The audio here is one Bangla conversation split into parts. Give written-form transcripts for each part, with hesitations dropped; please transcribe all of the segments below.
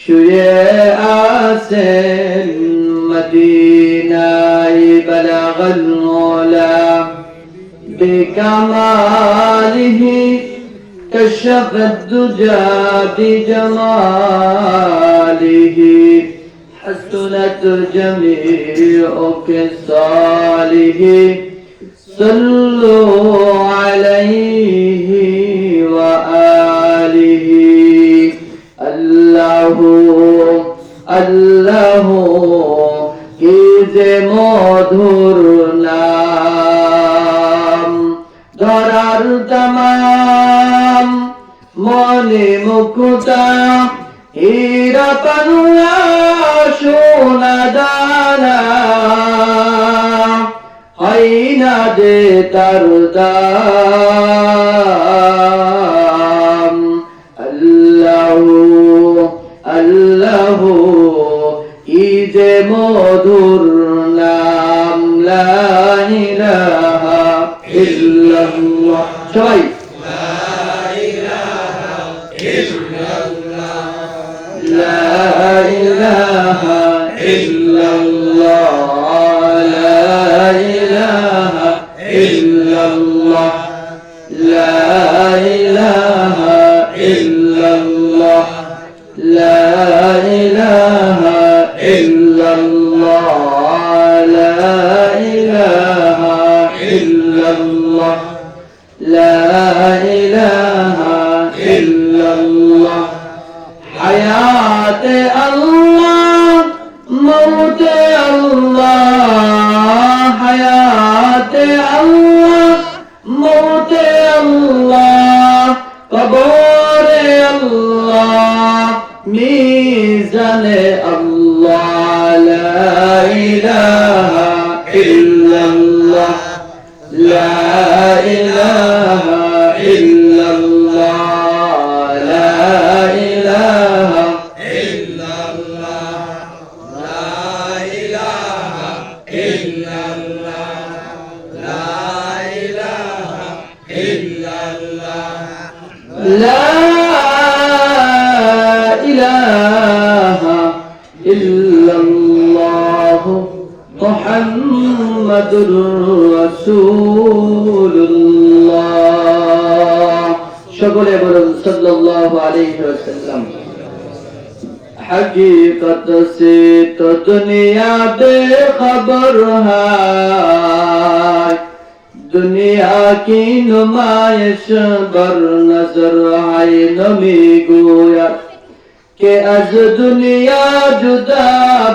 শুয়ে আছেন মদিনায় বালাগাল মওলা বিকামালিহি كشف الدجى بجماله حسنت جميع خصاله صلوا عليه وآله الله الله কি যে মধুর নাম ধরার তামাম মনে মুকুতা হীরা পানুয়া সোনা দানা হয় না যে তার দাম আল্লাহ আল্লাহ কি যে মধুর নাম লা ইলাহা ইল্লাল্লাহ সবাই لا إله إلا الله لا إله إلا الله لا إله إلا الله لا إله إلا الله لا إله إلا الله لا إله إلا الله حياة الله موت الله حياة الله موت الله قبر الله ميزان الله لا إله إلا الله لا إله إلا الله لا إله إلا الله لا إله إلا الله لا إله إلا الله لا إله إلا الله محمد رسول الله সকলে বলুন সাল্লাল্লাহু আলাইহি ওয়াসাল্লাম हकीकत से तो दुनिया बेखबर है दुनिया की नुमाइश बर नजर है नमी गोया के अज दुनिया जुदा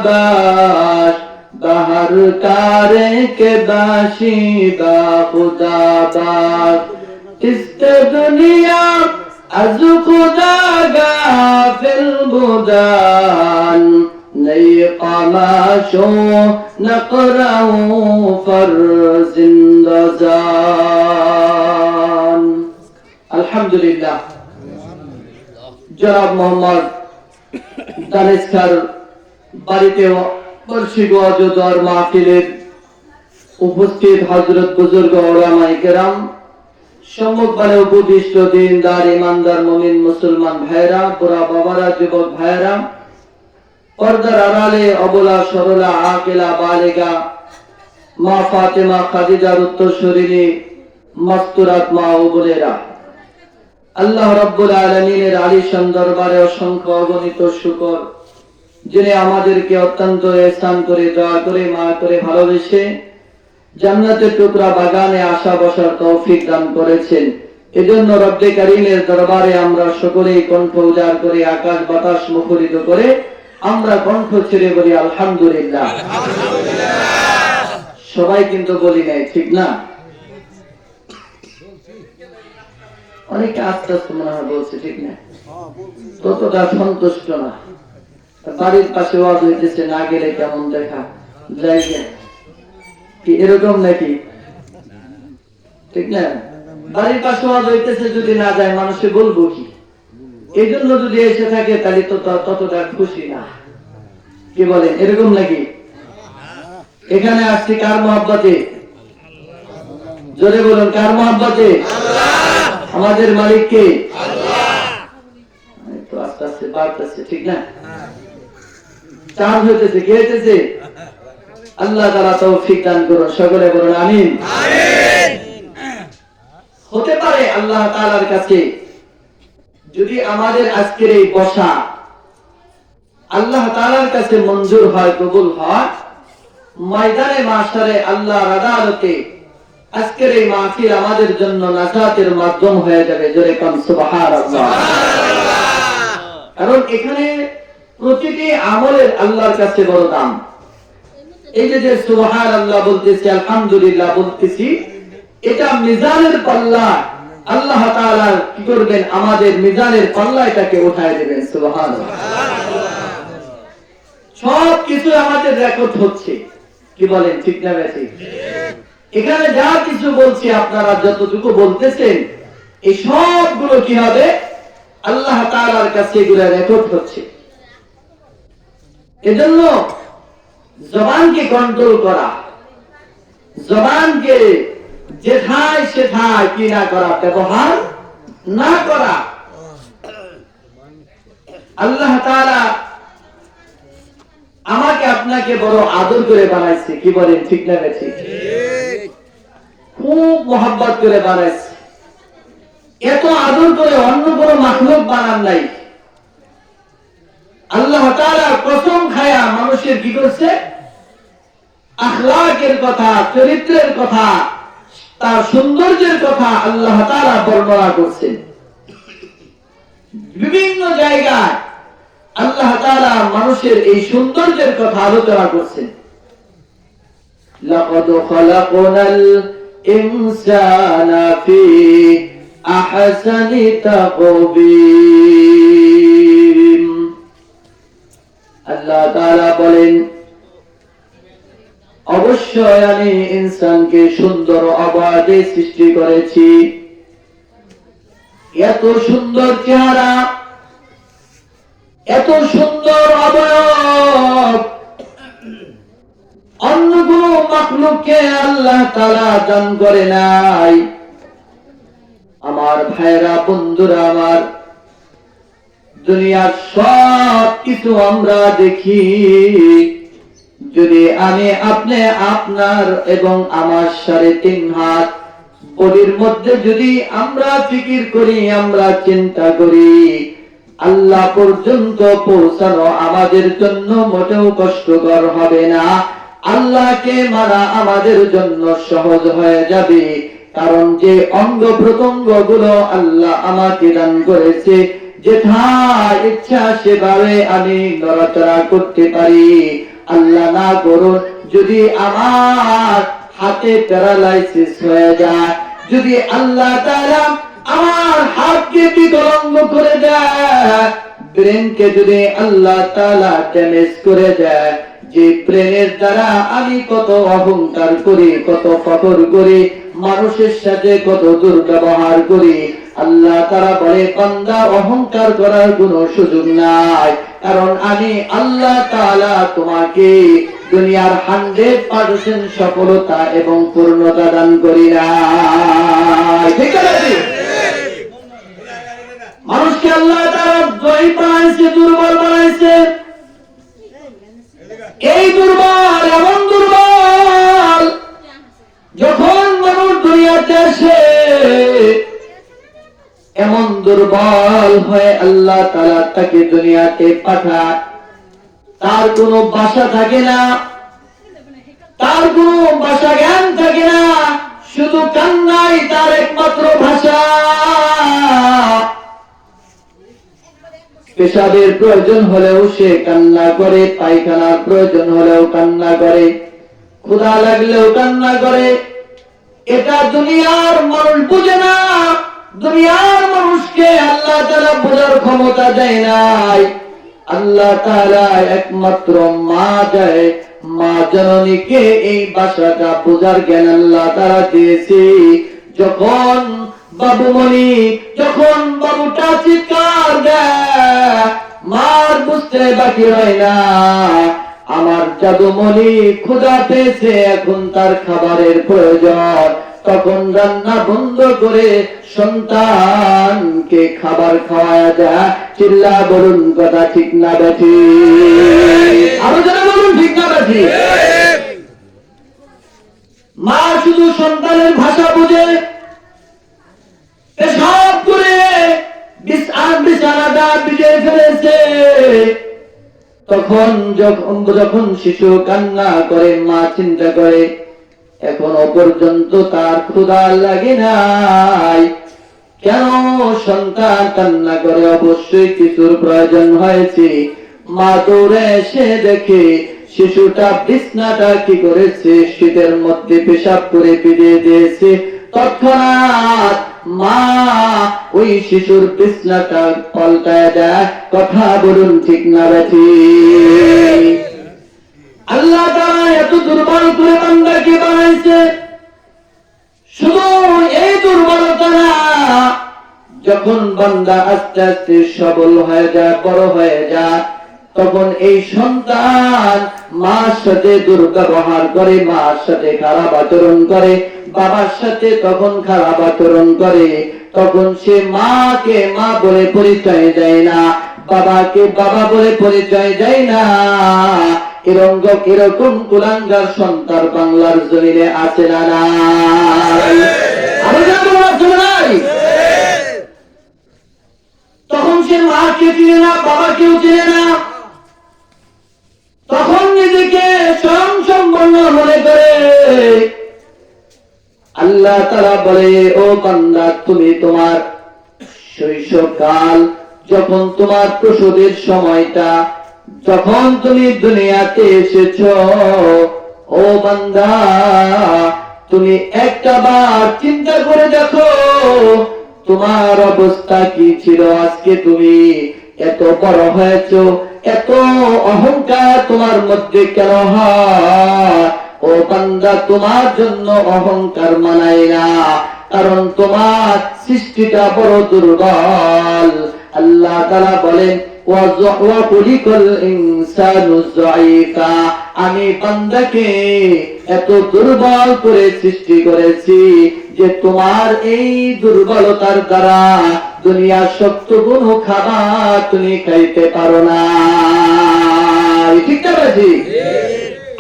बाश बाहर तारे के बाशी बा खुदा बाश इस्त दुनिया از خدا غافل بودن نئی قماشو نقرأو فر زندزان الحمدلله জনাব মোহাম্মদ দানিশ খার বাড়িতে বার্ষিক ওয়াজ ও দোয়ার মাহফিলের উপস্থিত হযরত বুজুর্গ উলামায়ে কেরাম সম্মুখবারে উপবিষ্ট দিনদার ইমানদার মুমিন মুসলমান ভাইরা পুরা বাবারা যুবক ভাইরা পর্দার আড়ালে অবলা সরলা আকিলা বালিগা মা ফাতেমা খাদিজার উত্তরসূরিণী মাস্তুরাত মা ও বোনেরা আল্লাহ রাব্বুল আলামিনের আলিশান দরবারে অসংখ্য অগণিত শুকর যিনি আমাদেরকে অত্যন্ত ইহসান করে দয়া করে মায়া করে ভালোবেসে জান্নাতের টুকরা বাগানে আসা বসার তৌফিক দান করেছেন এজন্য রব্বে কারীমের দরবারে আমরা সকলেই কণ্ঠ উজাড় করে আকাশ বাতাস মুখরিত করে আমরা কণ্ঠ ছেড়ে বলি আলহামদুলিল্লাহ সবাই কিন্তু বলি নাই ঠিক না অনেকে আস্তে আস্তে মনে হয় বলছে ঠিক না ততটা সন্তুষ্ট না বাড়ির পাশে ওয়াজ হইতেছে না গেলে কেমন দেখা যাই কি এরকম নাকি ঠিক না বাড়ির পাশে ওয়াজ হইতেছে যদি না যায় মানুষে বলবো কি এই জন্য যদি এসে থাকে তাহলে তো ততটা খুশি না কি বলেন এরকম নাকি এখানে আসছি কার মহব্বতে জোরে বলুন কার মহব্বতে আমাদের মালিক কে আল্লাহ তো আস্তে আস্তে বাড়তেছে ঠিক না চার্জ হইতেছে, কি হইতেছে? আল্লাহ তাআলা তৌফিক দান করুন, সকলে বলুন আমিন। হতে পারে আল্লাহ তাআলার কাছে যদি আমাদের আজকের এই বসা আল্লাহ তাআলার কাছে মঞ্জুর হয়, কবুল হয়, ময়দানে মাশারে আল্লাহর আদালতে আজকের এই মাহফিল আমাদের জন্য নাজাতের মাধ্যম হয়ে যাবে। জোরে কাম সুবহানাল্লাহ। কারণ এখানে প্রতিটি আমলের আল্লাহর কাছে বড় দাম। এই যে সুবহানাল্লাহ বলতেছি, আলহামদুলিল্লাহ বলতেছি, এটা মিজানের পাল্লা আল্লাহ তাআলা কি করবেন? আমাদের মিজানের পাল্লা এটাকে উঠায় দেবেন। সুবহানাল্লাহ। সব কিছু আমাদের রেকর্ড হচ্ছে, কি বলেন, ঠিক না বেশি? এখানে যা কিছু বলছি, আপনারা যতটুকু বলতেছেন, এই সবগুলো কি হবে? আল্লাহ তাআলার কাছে এগুলো রেকর্ড হচ্ছে। এজন্য জবানকে কন্ট্রোল করা, জবানকে যেথায় সেথায় কি না করা, ব্যবহার না করা। আল্লাহ তাআলা আমাকে আপনাকে বড় আদর করে বানাইছে, কি বলেন, ঠিক না বেশি? খুব মোহাব্বত করে বানাইছে। এত আদর করে অন্য কোনো মাখলুক বানান নাই। আল্লাহ তাআলা কসম খায়া মানুষের কি করছে? আখলাকের কথা, চরিত্রের কথা, তার সৌন্দর্যের কথা আল্লাহ তাআলা বর্ণনা করছেন। বিভিন্ন জায়গায় আল্লাহ তাআলা মানুষের এই সৌন্দর্যের কথা আলোচনা করছেন। লাকাদ খালাকনাল ইনসানা ফি আহসানি তাকওয়িম। আল্লাহ তাআলা বলেন, অবশ্যই আমি ইনসানকে সুন্দর অবাধে সৃষ্টি করেছি। এত সুন্দর চেহারা, এত সুন্দর অবয়ব অন্য কোন মাখলুককে আল্লাহ তাআলা দান করে নাই। আমার ভাইরা, বন্ধুরা আমার, দুনিয়ার সব কিছু আমরা দেখি, যদি আমি আপনি আপনার এবং আমার 3.5 হাত বডির মধ্যে যদি আমরা ফিকির করি, আমরা চিন্তা করি, আল্লাহ পর্যন্ত পৌঁছানো আমাদের জন্য মোটেও কষ্টকর হবে না। আল্লাহকে মানা আমাদের জন্য সহজ হয়ে যাবে। কারণ যে অঙ্গ প্রত্যঙ্গ গুলো আল্লাহ আমাকে দান করেছে, যেথা ইচ্ছা সেভাবে আমি নড়াচড়া করতে পারি। আল্লাহ না করুন যদি আমার হাতে প্যারালাইসিস হয়ে যায়, যদি আল্লাহ তাআলা আমার হাতকে বিকলাঙ্গ করে দেয়, ব্রেনকে যদি আল্লাহ তাআলা ড্যামেজ করে দেয়, যে ব্রেনের দ্বারা আমি কত অহংকার করি, কত ফখর করি, মানুষের সাথে কত দুর্ব্যবহার করি, আল্লাহ তাআলা বলে, বান্দা অহংকার করার কোনো সুযোগ নাই। কারণ আমি আল্লাহ তাআলা তোমাকে দুনিয়ার 100% সফলতা এবং পূর্ণতা দান করি না। ঠিক আছে? মানুষকে আল্লাহ তাআলা জয়ী বানাইছে, দুর্বল বানাইছে। এই দুর্বল, এমন দুর্বল, যখন মানুষ দুনিয়াতে আসে এমন দুর্বল হয়ে আল্লাহ তাআলা তাকে দুনিয়াতে পাঠায়। তার কোনো ভাষা থাকে না, তার কোনো ভাষা জ্ঞান থাকে না, শুধু কান্নাই তার একমাত্র ভাষা। পেশাবের প্রয়োজন হলেও সে কান্না করে, পায়খানার প্রয়োজন হলেও কান্না করে, ক্ষুধা লাগলেও কান্না করে। এটা দুনিয়ার মানুষ বুঝে না। দুনিয়ার মানুষকে আল্লাহ তাআলা বোঝার ক্ষমতা দেয় নাই। আল্লাহ তাআলা একমাত্র মা দেয়, মা জননীকে এই ভাষাটা বোঝার জ্ঞান আল্লাহ তাআলা দিয়েছে। যখন বাবুমণি, যখন বাবুটা চিৎকার দেয়, মার বুঝতে বাকি হয় না, আমার জাদুমণি ক্ষুধা পেয়েছে, এখন তার খাবারের প্রয়োজন। তখন রান্না বন্ধ করে সন্তানকে খাবার খাওয়ায়া দেয়। চিল্লা বলুন কথা ঠিক না বেঠিক? আরো যারা বলুন ঠিক না বেঠিক? মা শুধু সন্তানের ভাষা বুঝে, পেশাব করে বিছানাটা বিছিয়ে ফেলেছে। তখন যখন শিশু কান্না করে, মা চিন্তা করে এখনো পর্যন্ত তার ক্ষুধা লাগে নাই, কেন সন্তান কান্না করে? অবশ্যই কিছুর প্রয়োজন হয়েছে। মা দৌড়ে এসে দেখে শিশুটা বিছনাটা কি করেছে, শীতের মধ্যে পেশাব করে ভিজিয়ে দিয়েছে। তৎক্ষণাৎ মা ওই শিশুর বিছনাটা পাল্টায় দেয়। কথা বলুন ঠিক না বেঠিক? আল্লাহ তাআলা এত দুর্বল করে বান্দাকে বানাইছে। শুধু এই দুর্বলতা না, যখন বান্দা আস্তে আস্তে সবল হয়ে যায়, বড় হয়ে যায়, তখন এই সন্তান মার সাথে দুর্ব্যবহার করে, মার সাথে খারাপ আচরণ করে, বাবার সাথে তখন খারাপ আচরণ করে। তখন সে মাকে মা বলে পরিচয় দেয় না, বাবাকে বাবা বলে পরিচয় দেয় না। এরকম কুলাঙ্গার সন্তান বাংলার জমিনে আছে না নাই? তখন সে মাকে চিনে না, বাবাকেও চিনে না। তখন নিজেকে স্বয়ং সম্পন্ন মনে করে। আল্লাহ তাআলা বলে, ও বান্দা, তুমি তোমার শৈশবকাল, যখন তোমার প্রসবের সময়টা, যখন তুমি দুনিয়াতে এসেছ, ও বান্দা, তুমি একটা বার চিন্তা করে দেখো তোমার অবস্থা কি ছিল। আজকে তুমি এত বড় হয়েছ, এত অহংকার তোমার মধ্যে কেন হয়? ও বান্দা, তোমার জন্য অহংকার মানায় না, কারণ তোমার সৃষ্টিটা বড় দুর্বল। আল্লাহ তাআলা বলেন, আমি বান্দাকে এত দুর্বল করে সৃষ্টি করেছি যে তোমার এই দুর্বলতার দ্বারা দুনিয়ার শক্ত কোনো খাবার তুমি খাইতে পারো না। ঠিক আছে?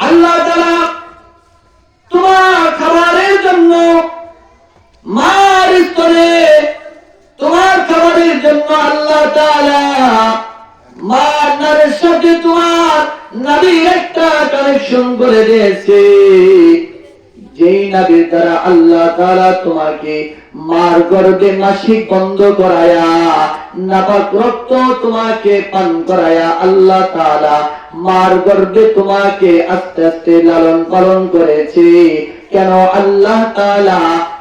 আল্লাহ তাআলা তোমার খাবারের জন্য মার স্তরে, তোমার খাবারের জন্য আল্লাহ তাআলা মার নারের সাথে তোমার নাভির একটা কানেকশন করে দিয়েছে। যেই নাভির দ্বারা আল্লাহ তাআলা তোমাকে মার গর্ভে মাসিক বন্ধ করায়া, নাপাক রক্ত তোমাকে পান করায়া, আল্লাহ তাআলা মার গর্ভে তোমাকে আস্তে আস্তে লালন পালন করেছে। কেন? আল্লাহ তাআলা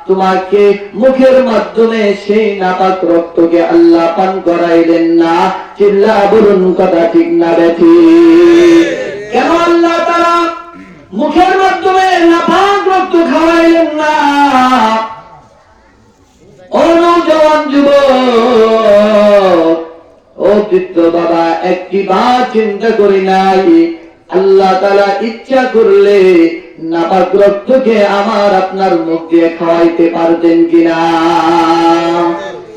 তোমাকে মুখের মাধ্যমে সেই নাপাক রক্তকে আল্লাহ পান করাইলেন না। চিল্লা বলুন কথা ঠিক না বেঠিক? কেন আল্লাহ তাআলা মুখের মাধ্যমে নাপাক রক্ত খাওয়াইলেন না? ও নওজওয়ান যুবক, ও বৃদ্ধ বাবা, একটি বার চিন্তা করি নাই আল্লাহ তাআলা ইচ্ছা করলে নাপাক রক্তকে আমার আপনার মুখ দিয়ে খাওয়াইতে পারতেন কিনা?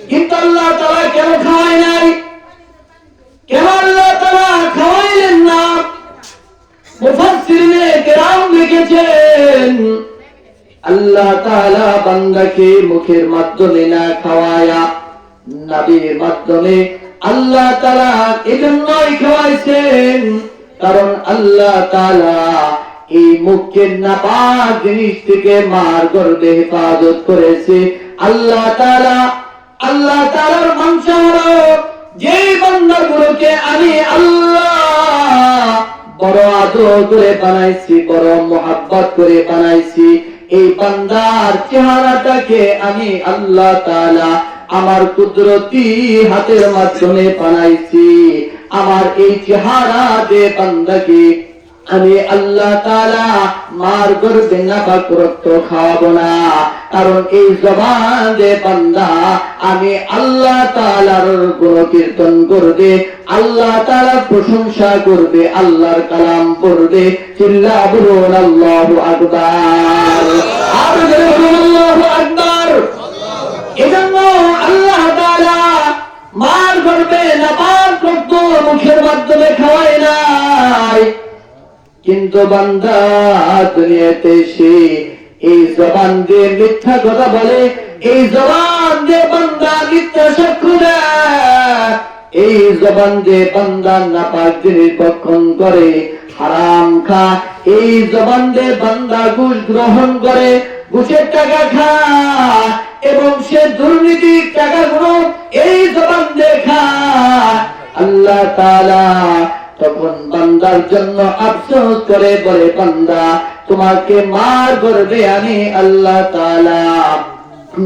কিন্তু আল্লাহ তাআলা কেন খাওয়ায় নাই? কেন আল্লাহ তাআলা খাওয়াইলেন না? মুফাসসিরিনে কেরাম লিখেছেন, আল্লাহ তাআলা বান্দাকে মুখের মাধ্যমে না খাওয়ায়া নাভির মাধ্যমে আল্লাহ তাআলা এজন্যই খাওয়াইছেন, কারণ আল্লাহ তাআলা এই মুখকে নাপাক জিনিস থেকে মার গর্ভে হেফাজত করেছে। আল্লাহ তাআলার মাংস হলো যেই বান্দাগুলোকে আমি আল্লাহ বড় আদর করে বানাইছি, বড় মোহাব্বত করে বানাইছি, এই বান্দার চেহারাটাকে আমি আল্লাহ তাআলা আমার কুদরতি হাতের মাধ্যমে বানাইছি। আমার এই চেহারা দিয়ে বান্দাকে আমি আল্লাহ তাআলা মার গর্ভে নাপাক রক্ত খাওয়াবো না, কারণ এই জবান দিয়ে বান্দা আমি আল্লাহ তাআলার গুণকীর্তন করবে, আল্লাহ তাআলার প্রশংসা করবে, আল্লাহর কালাম পড়বে। চিল্লা বলুন আল্লাহু আকবার, আর জোরে বলুন আল্লাহু আকবার। এজন্য আল্লাহ তাআলা মার গর্ভে নাপাক রক্ত মুখের মাধ্যমে খাওয়ায় নাই, কিন্তু বান্দা দুনিয়াতে সে এই জবান দিয়ে মিথ্যা কথা বলে, এই জবান দিয়ে বান্দা মিথ্যা সাক্ষ্য দেয়, এই জবান দিয়ে বান্দা নাপাক জিনিস ভক্ষণ করে, হারাম খায়, এই জবান দিয়ে বান্দা ঘুষ গ্রহণ করে, ঘুষের টাকা খায় এবং সে দুর্নীতির টাকাগুলো এই জবান দিয়ে খায়। আল্লাহ তাআলা তখন বান্দার জন্য আফসোস করে বলে, বান্দা তোমাকে মার গর্ভে আমি আল্লাহ তাআলা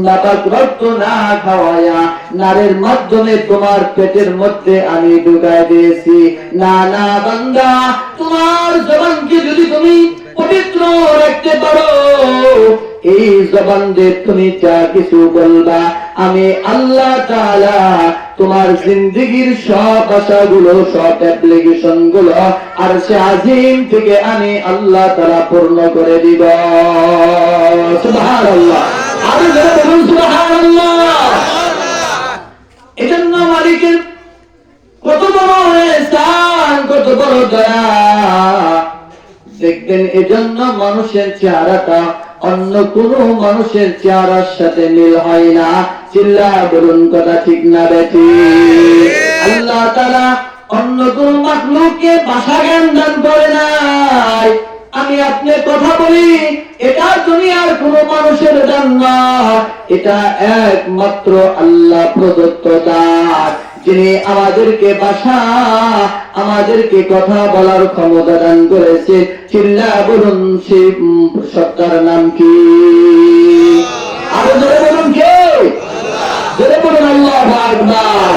নাপাক রক্ত না খাওয়ায়া নারের মাধ্যমে তোমার পেটের মধ্যে আমি ঢুকায় দিয়েছি। না না বান্দা, তোমার জবানকে যদি তুমি পবিত্র রাখতে পারো, এই জবান দিয়ে তুমি যা কিছু বলবা, আমি আল্লাহ তাআলা তোমার জিন্দেগীর সব আশাগুলো, সব অ্যাপ্লিকেশন গুলো আরশে আজিম থেকে আমি আল্লাহ তাআলা পূর্ণ করে দিব। সুবহানাল্লাহ, আরো জোরে বলুন সুবহানাল্লাহ। এজন্য মালিকের কত বড় ইহসান, কত বড় দয়া দেখবেন। এজন্য মানুষের চেহারাটা অন্য কোন মানুষের চেহারার সাথে মিল হয় না। চিল্লা বলুন কথা ঠিক না বেঠিক? আল্লাহ তাআলা অন্য কোন মাখলুককে ভাষা জ্ঞান দান করে নাই। আমি আপনি কথা বলি, এটা দুনিয়ার কোন মানুষের দান না, এটা একমাত্র আল্লাহ প্রদত্ত দান, যিনি আমাদেরকে ভাষা, আমাদেরকে কথা বলার ক্ষমতা দান করেছে। চিল্লা বলুন সেই সত্তার নাম কি? আরো জোরে বলুন কে? জোরে বলুন আল্লাহু আকবার।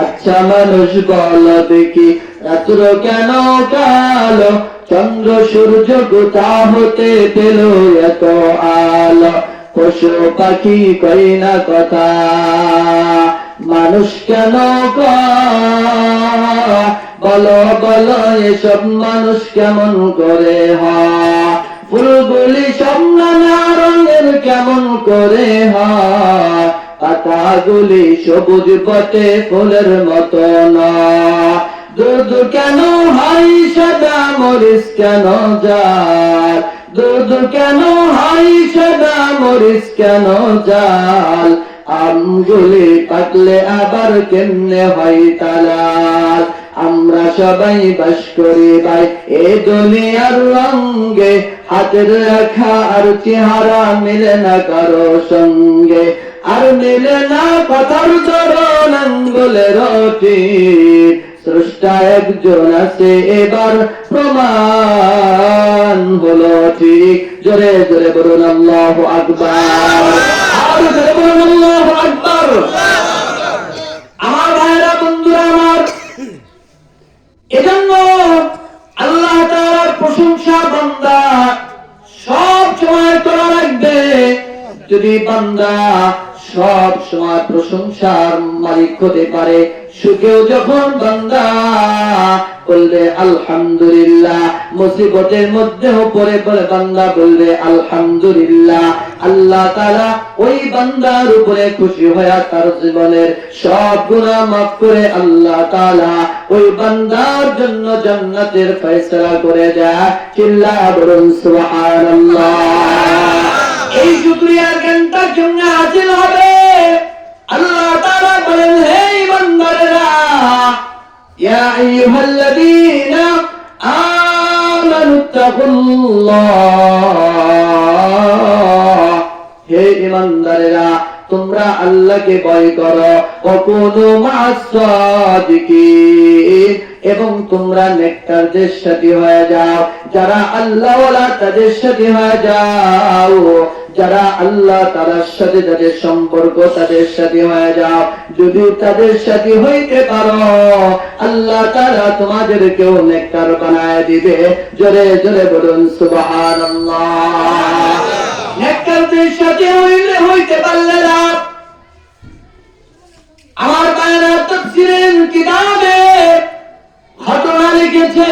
আচ্ছা মানুষ বলো দেখি, রাত্র কেন কালো, চন্দ্র সূর্য কোথা হতে পেল এত আলো, পশু পাখি কই না কথা, মানুষ কেন বলো বলো এসব মানুষ কেমন করে হয়, ফুলগুলি সব নানা রঙের কেমন করে হয়, পাতাগুলি সবুজ বটে ফুলের মতো না, দুধ কেন হয় সাদা মরিচ কেন জাল, দুধ কেন হয় সাদা মরিচ কেন জাল, আমগুলি পাকলে আবার কেমনে হয় তালাল, আমরা সবাই বাস করি ভাই এ দুনিয়ার রঙে, হাতের রেখা আর চেহারা মিলে না কারো সঙ্গে, আর মিলে না কথার ধরন আঙ্গুলের ঠিক, স্রষ্টা একজন আছে এবার প্রমাণ হলো ঠিক। জোরে জোরে বলুন আল্লাহু আকবার, আর জোরে বলুন আল্লাহু আকবার। আমার ভাইরা, বন্ধুরা আমার, এজন্য আল্লাহ তাআলার প্রশংসা বান্দা সব সময় করা লাগবে। যদি বান্দা সব সময় প্রশংসার মালিক হতে পারে, সুখেও যখন বান্দা বলবে আলহামদুলিল্লাহ, মুসিবতের মধ্যেও পড়ে পড়ে বান্দা বলবে আলহামদুলিল্লাহ, আল্লাহ তাআলা ওই বান্দার উপরে খুশি হয়ে তার জীবনের সব গুনাহ মাফ করে আল্লাহ তাআলা ওই বান্দার জন্য জান্নাতের ফয়সালা করে দেয়। চিল্লা বলুন সুবহানাল্লাহ। এই শুকরিয়ার জ্ঞানটা জন্য হাসিল হবে। আল্লাহ তাআলা বলেন, হে বান্দারা, ইয়া আইয়ুহাল্লাযীনা আমানুত্তাকুল্লাহ, হে ঈমানদারেরা তোমরা আল্লাহকে ভয় করো, ওয়াকুনু মা'আস সাদিকিন, এবং তোমরা নেককারদের সাথী হয়ে যাও। যারা আল্লাহওয়ালা তাদের সাথী হয়ে যাও, যারা আল্লাহ তাআলার সাথে যাদের সম্পর্ক তাদের সাথে হয়ে যাও। যদি তাদের সাথে হইতে পারো আল্লাহ তাআলা তোমাদেরকেও নেককার বানায় দিবে। জোরে জোরে বলুন সুবহানাল্লাহ। নেককারদের সাথে হইতে পারলে না। আমার বাইরা তাফসীরের কিতাবে ঘটনা লিখেছে,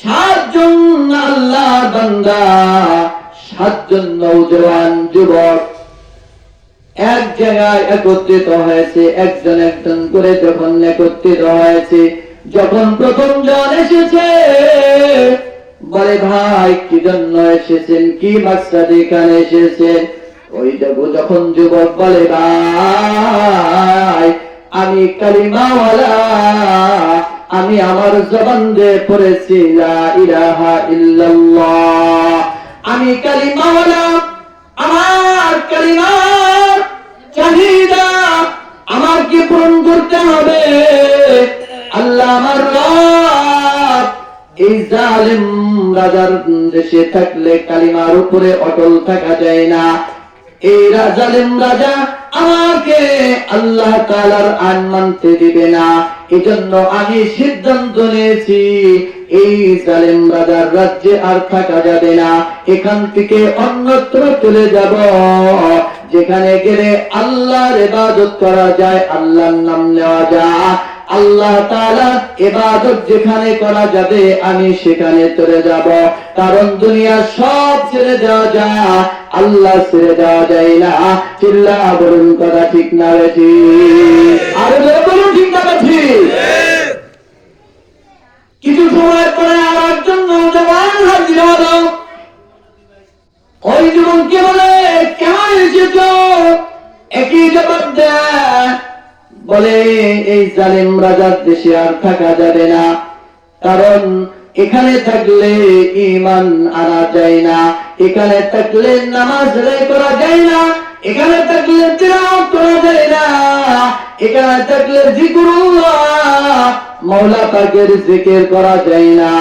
7 জন আল্লাহর বান্দা, 7 জন নওজওয়ান যুবক এক জায়গায় একত্রিত হয়েছে। একজন একজন করে যখন একত্রিত হয়েছে, যখন প্রথম জন এসেছে বলে ভাই কি জন্য এসেছেন, কি মাকসাদে এখানে এসেছেন? ওই যখন যুবক বলে ভাই আমি কালিমাওয়ালা, আমি আমার জবান দিয়ে পড়েছি লা ইলাহা ইল্লাল্লাহ, আমি কালিমাওয়ালা, আমার কালিমার চাহিদা আমার কি পূরণ করতে হবে? আল্লাহ আমার রব, এই জালিম রাজার দেশে থাকলে কালিমার উপরে অটল থাকা যায় না। এই জালিম রাজা আমাকে আল্লাহ তাআলার আইন মানতে দিবে না। এজন্য আমি সিদ্ধান্ত নিয়েছি এই জালিম রাজার রাজ্যে আর থাকা যাবে না, এখান থেকে অন্যত্র চলে যাব, যেখানে গেলে আল্লাহর ইবাদত করা যায়, আল্লাহর নাম নেওয়া যায়, আল্লাহ তাআলা ইবাদত যেখানে করা যাবে আমি সেখানে চলে যাব। কারণ দুনিয়া সব ছেড়ে দেওয়া যায়, আল্লাহ ছেড়ে দেওয়া যায় না। চিল্লা বলুন কথা ঠিক না বেঠি? আরে বলুন ঠিক না বেঠি? কিছু সময় পরে আর একজন নওজওয়ান হাজির হলো। ওই যুবককে বলে কেমন এসেছো? একই জবাব দেয়, বলে এই জালিম রাজার দেশে আর থাকা যাবে না, কারণ এখানে থাকলে ঈমান আনা যায় না, এখানে থাকলে নামাজ আদায় করা যায় না, এখানে থাকলে তিলাওয়াত করা যায় না, এখানে থাকলে জিকিরুল্লাহ মাওলা পাকের জিকির করা যায় না।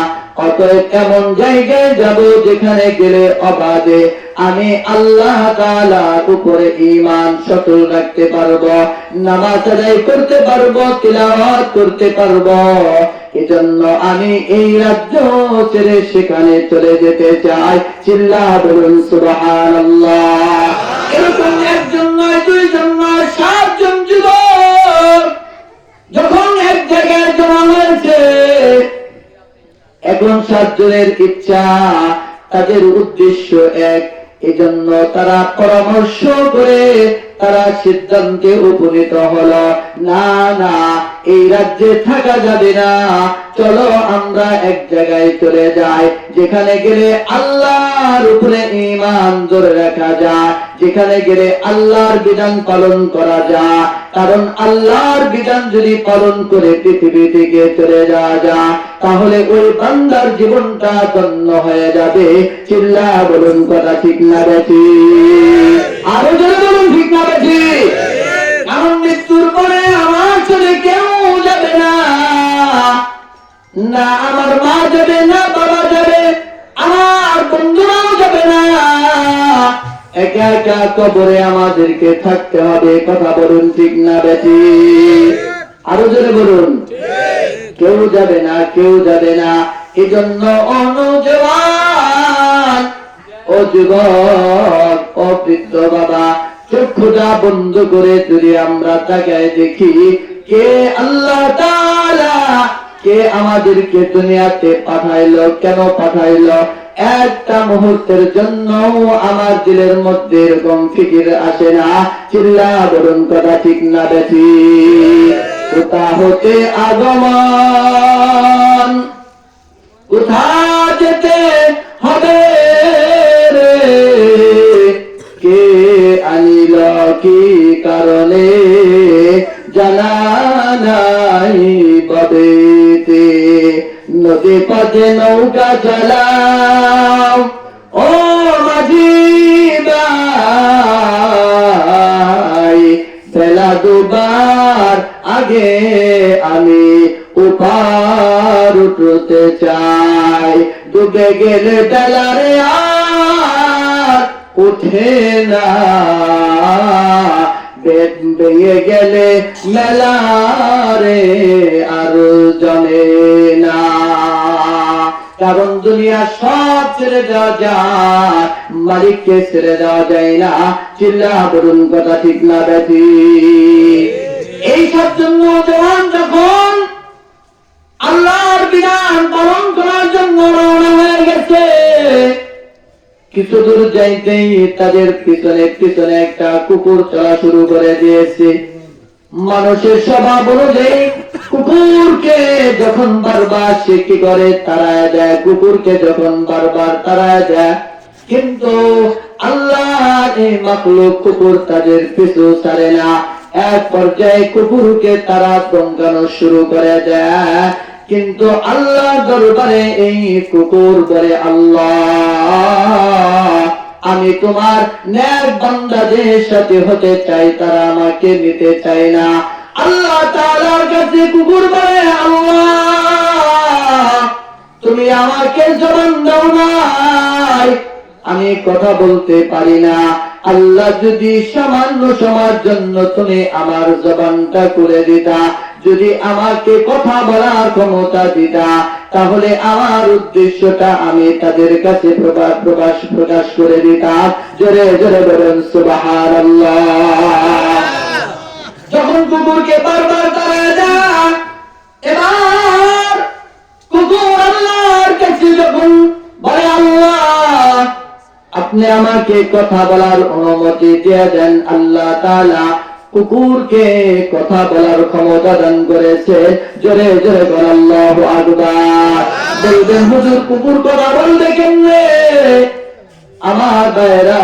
অতএব এমন জায়গায় যাব যেখানে গেলে অবাধে আমি আল্লাহ তাআলার উপরে ঈমান সচল রাখতে পারবো, নামাজ আদায় করতে পারবো, তিলাওয়াত করতে পারবো। এজন্য আমি এই রাজ্য ছেড়ে সেখানে চলে যেতে চাই। চিল্লা বলুন সুবহানাল্লাহ। এরকম একজন নয়, 2 জন নয়, 7 জন যুবক যখন এক জায়গায় জমা হয়েছে, এখন 7 জনের ইচ্ছা, তাদের উদ্দেশ্য এক। এজন্য তারা পরামর্শ করে তারা সিদ্ধান্তে উপনীত হলো, না না এই রাজ্যে থাকা যাবে না, চলো আমরা এক জায়গায় চলে যাই যেখানে গেলে আল্লাহর উপরে ঈমান ধরে রাখা যায়, যেখানে গেলে আল্লাহর বিধান পালন করা যায়। কারণ আল্লাহর বিধান যদি পালন করে পৃথিবী থেকে চলে যাওয়া যায় তাহলে ওই বান্দার জীবনটা ধন্য হয়ে যাবে। চিল্লা বলুন কথা ঠিক না বেঠি? আরো জোরে বলুন ঠিক না বেঠি? কারণ মৃত্যুর পরে আমার ছেলে কেউ যাবে না, না আমার মা যাবে, না বাবা যাবে, আমার বন্ধুরাও যাবে না, একা একা কবরে আমাদেরকে থাকতে হবে। কথা বলুন ঠিক না বেঠি? আরো জোরে বলুন। কেউ যাবে না, কেউ যাবে না। এজন্য নওজওয়ান, ও যুবক, ও বৃদ্ধ বাবা, চক্ষুটা বন্ধ করে যদি আমরা তাকায় দেখি কে আল্লাহ তাআলা, কে আমাদেরকে দুনিয়াতে পাঠাইলো, কেন পাঠাইলো, একটা মুহূর্তের জন্য আমার দিলের মধ্যে এরকম ফিকির আসে না। চিল্লা বলুন কথা ঠিক না বেঠি? কোথা হতে আগমন, কোথা যেতে হবে রে, কে আনিল কি কারণে, জানা নাই ববেতে। নদী পথে নৌকা চালাও ও মাঝি ভাই, বেলা দুবার আগে আমি উপার উঠতে চাই। ডুবে গেলে বেলারে আর উঠে না, বেয়ে গেলে মেলারে আর জমে না। কারণ দুনিয়া সব ছেড়ে দেওয়া যায়, মালিককে ছেড়ে দেওয়া যায় না। চিল্লা বলুন কথা ঠিক না ব্যাধি? এই সব জন্য জওয়ান যখন আল্লাহর বিধান পালন করার জন্য রওনা হয়ে গেছে, কিছু দূর যাইতেই তাদের পিছনে পিছনে একটা কুকুর চলা শুরু করে দিয়েছে। মানুষের স্বভাব অনুযায়ী কুকুরকে যখন বারবার সে কি করে তাড়ায় দেয়, কুকুরকে যখন বারবার তাড়ায় দেয়, কিন্তু আল্লাহ এই মাখলুক কুকুর তাদের পিছু ছাড়ে না। এক পর্যায়ে কুকুরকে তারা দমকানো শুরু করে দেয়, কিন্তু আল্লাহ দরবারে এই কুকুর বলে, আল্লাহ আমি তোমার নেক বান্দাদের সাথে হতে চাই, তারা আমাকে নিতে চায় না। আল্লাহ তাআলার কাছে কুকুর বলে, আল্লাহ তুমি আমাকে জবান দাও নাই, আমি কথা বলতে পারি না। আল্লাহ যদি সামান্য সময়ের জন্য তুমি আমার জবানটা করে দিতা, যদি আমাকে কথা বলার ক্ষমতা দিতা, তাহলে আমার উদ্দেশ্যটা আমি তাদের কাছে প্রকাশ করে দিতাম। জোরে জোরে বলুন সুবহানাল্লাহ। যখন কুকুরকে বারবার তাড়ায় দেয়, এবার কুকুর আল্লাহর কাছে যখন বলে, আল্লাহ আপনি আমাকে কথা বলার অনুমতি দিয়ে দেন। আল্লাহ তাআলা কুকুরকে কথা বলার ক্ষমতা দান করেছে। জোরে জোরে বল আল্লাহু আকবার। বলবেন হুজুর কুকুর কথা বলবে কেমনে? আমার ভাইরা,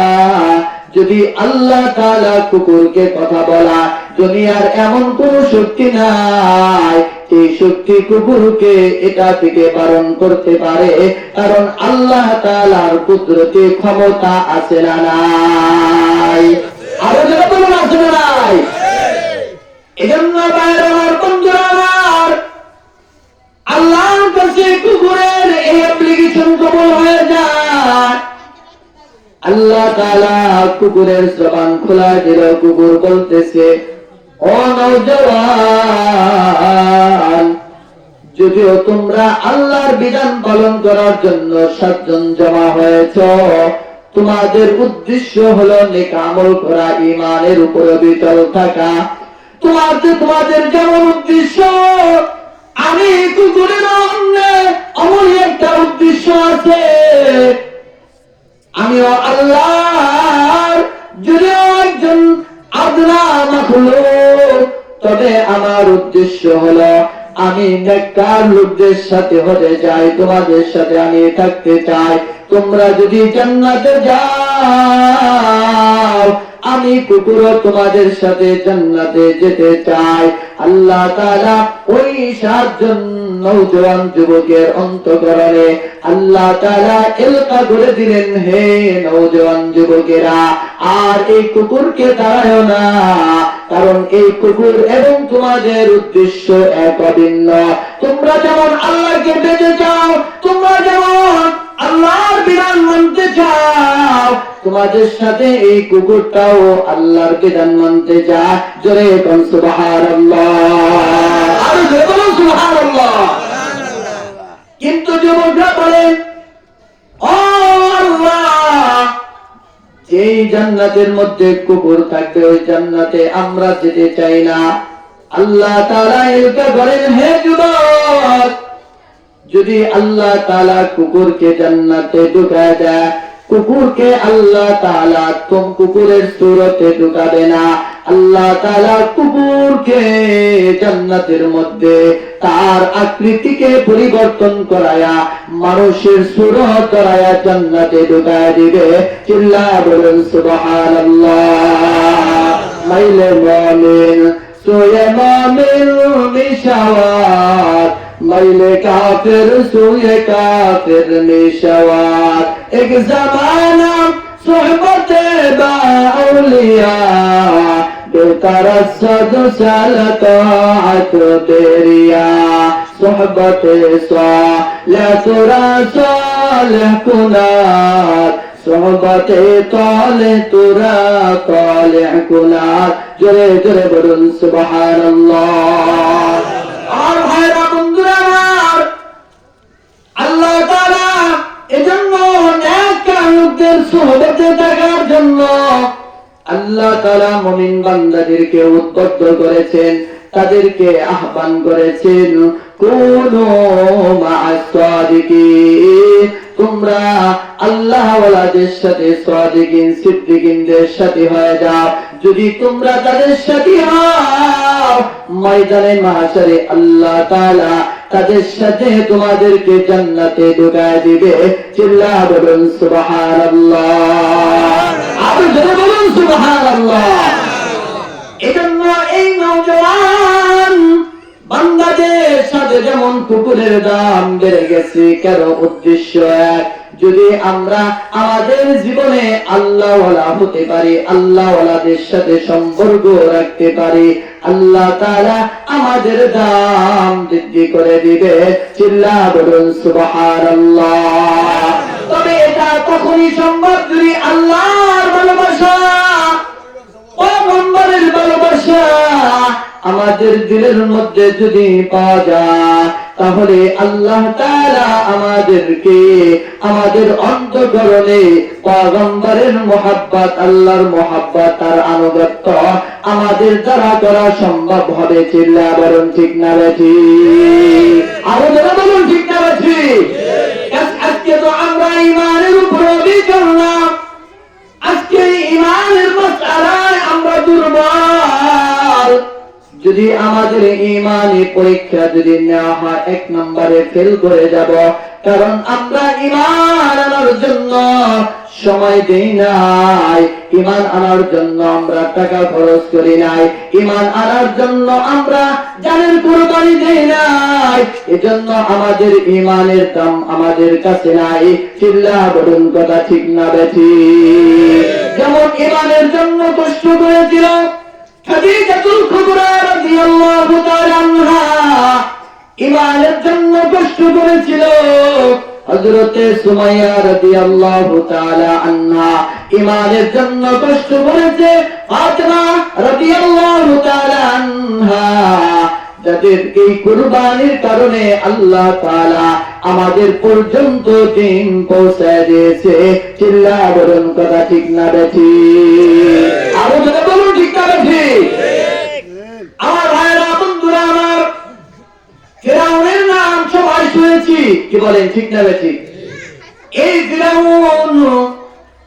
যদি আল্লাহ তাআলা কুকুরকে কথা বলা, দুনিয়ার এমন কোন শক্তি নাই এই শক্তি কুকুরকে এটা থেকে বারণ করতে পারে, কারণ আল্লাহ তাআলার কুদরতি ক্ষমতা আছে না নাই? আরো যারা বলুন আছে না নাই? এজন্য ভাইরা আমার, বন্ধুরা আমার, আল্লাহর কাছে কুকুরের এই অ্যাপ্লিকেশন কবুল হয়ে যায়। আল্লাহ তাআলা কুকুরের জবান খোলা দিল। কুকুর বলতেছে, ও নওজওয়ান, যদিও তোমরা আল্লাহর বিধান পালন করার জন্য 7 জন জমা হয়েছ, তোমাদের উদ্দেশ্য হলো নেক আমল করা, ঈমানের উপর অবিচল থাকা। তোমাদের যেমন উদ্দেশ্য, আমি কুকুরের অমন একটা উদ্দেশ্য আছে। আমিও আল্লাহর যদিও একজন আদনা মাখলুক, তবে আমার উদ্দেশ্য হলো আমি নেককার লোকদের সাথে হতে চাই, তোমাদের সাথে আমি থাকতে চাই। তোমরা যদি জান্নাতে যাও, আমি কুকুরও তোমাদের সাথে জান্নাতে যেতে চাই। আল্লাহ তাআলা ওই 7 জন নওজোয়ান যুবকের অন্তঃকরণে আল্লাহ তাআলা এলকা করে দিলেন, হে নওজোয়ান যুবকেরা, আর এই কুকুরকে তাড়ায়ও না, কারণ এই কুকুর এবং তোমাদের উদ্দেশ্য এক অভিন্ন। তোমরা যেমন আল্লাহকে পেতে চাও, তোমরা যেমন আল্লাহর বিধান মানতে চাও, তোমাদের সাথে এই কুকুরটাও আল্লাহর বিধান মানতে চায়। জোরে কোন সুবহানাল্লাহ, আরো জোরে বলুন সুবহানাল্লাহ। কিন্তু যুবকরা বলেন, ও আল্লাহ, যেই জান্নাতের মধ্যে কুকুর থাকবে ওই জান্নাতে আমরা যেতে চাই না। আল্লাহ তাআলা এলকা করেন, হে যুবক, যদি আল্লাহ তাআলা কুকুরকে জান্নাতে ঢুকায় দেয়, কুকুরকে আল্লাহ তাআলা কুকুরের সুরতে ঢুকাবে না। আল্লাহ তাআলা কুকুরকে জান্নাতের মধ্যে তার আকৃতিকে পরিবর্তন করায়া মানুষের সুরত করায়া জান্নাতে ঢুকায় দিবে। চিল্লায়া বলুন সুবহানাল্লাহ। মাইলে মুমিন সোয়ে মুমিন মিশাওয়াত, মাইলে কাফির সোয়ে কাফির মিশাওয়াত। এক জামানা সোহবতে বা আউলিয়া, बेतरसद सलतात तेरिया, सोहबत सालिह तुरा सालिह कुनात, সোহবতে তলে তোরা তলে কুনার, জোরে জোরে বলুন সুবহানাল্লাহ। আর ভাইরা বন্ধুরা আমার, আল্লাহ তাআলা এজন্য নেক লোকদের সোহবতে থাকার জন্য আল্লাহ তাআলা মুমিন বান্দাদেরকে উদ্বুদ্ধ করেছেন, তাদেরকে আহ্বান করেছেন, কুনু মা'আস সাদিকিন, তোমরা আল্লাহ ওয়ালাদের সাথে সাদিকিন সিদ্দিকিনদের সাথে হয়ে যাও। যদি তোমরা তাদের সাথে হও, ময়দানে মাহশারে আল্লাহ তাআলা তাদের সাথে তোমাদেরকে জান্নাতে ঢুকায় দিবে। চিল্লা বলুন সুবহানাল্লাহ, আরো জোরে বলুন সুবহানাল্লাহ। এজন্য এই নওজোয়ান বান্দাদের সাথে যেমন কুকুরের দাম বেড়ে গেছে, কেন? উদ্দেশ্য এক, যদি আমরা আমাদের জীবনে আল্লাহওয়ালা হতে পারি, আল্লাহওয়ালাদের সাথে সম্পর্ক রাখতে পারি, আল্লাহ তাআলা আমাদের দাম বৃদ্ধি করে দিবে। চিল্লা বলুন সুবহানাল্লাহ। তবে এটা তখনই সম্ভব যদি আল্লাহর ভালোবাসা, পয়গম্বরের ভালোবাসা আমাদের দিলের মধ্যে যদি পাওয়া যায়, তাহলে আল্লাহ তাআলা আমাদেরকে আমাদের অন্তঃকরণে পয়গম্বরের মুহাব্বত, আল্লাহর মুহাব্বত আর আনুগত্য আমাদের দ্বারা করা সম্ভব হবে। চিল্লা বলুন ঠিক না ঠিক? আরো যারা বলুন ঠিক না ঠিক? আজকে তো আমরা ঈমানের উপর অবিচল করলাম, আজকে ঈমানের মাসআলায় আমরা দুর্বল। যদি আমাদের ঈমানি পরীক্ষা যদি নেওয়া হয়, 1 নম্বরে ফেল করে যাব, কারণ আমরা ঈমান আনার জন্য সময় দেই নাই, ঈমান আনার জন্য আমরা টাকা খরচ করি নাই, ঈমান আনার জন্য আমরা জানের কুরবানি দেই নাই, এজন্য আমাদের ঈমানের দাম আমাদের কাছে নাই। চিল্লা বলুন কথা ঠিক না বেঠিক? যেমন ঈমানের জন্য কষ্ট করেছিল খাদিজাতুল কুবরা রাদিয়াল্লাহু তাআলা আনহা, ঈমানের জন্য কষ্ট করেছিল হযরতে সুমাইয়া রাদিয়াল্লাহু তাআলা আনহা, ঈমানের জন্য কষ্ট করেছে ফাতিমা রাদিয়াল্লাহু তাআলা আনহা, যাদের এই কুরবানির কারণে আল্লাহ তাআলা আমাদের পর্যন্ত দিন পৌঁছায় দিয়েছে। চিল্লা বলুন কথা ঠিক না বেঠিক? আরো জোরে বলুন ঠিক না বেঠিক? আমার ভাইরা বন্ধুরা আমার, ফিরাউনের নাম সবাই শুনেছি, কি বলেন ঠিক না বেঠিক? এই ফিরাউন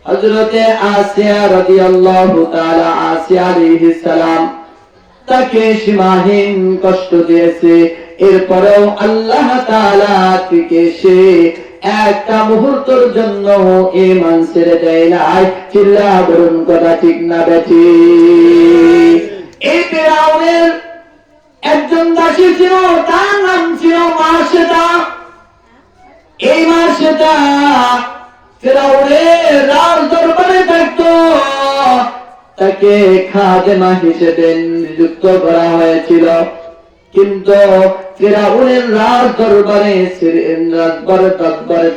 হযরতে আসিয়া রাদিয়াল্লাহু তাআলা, আসিয়া আলাইহিস সালাম, তাকে সীমাহীন কষ্ট দিয়েছে। এরপরেও আল্লাহ তাআলা থেকে সে একটা মুহূর্তের জন্য ঈমান ছেড়ে দেয় নাই। চিল্লা বলুন কথা ঠিক না বেঠিক? এই ফিরাউনের একজন দাসী ছিল, তার নাম ছিল মাসেদা। এই মাসেদা ফিরাউনের রাজ দরবারে থাকতো, তাকে খাদেমা হিসেবে নিযুক্ত করা হয়েছিল। কিন্তু ফিরাউনের রাজ দরবারে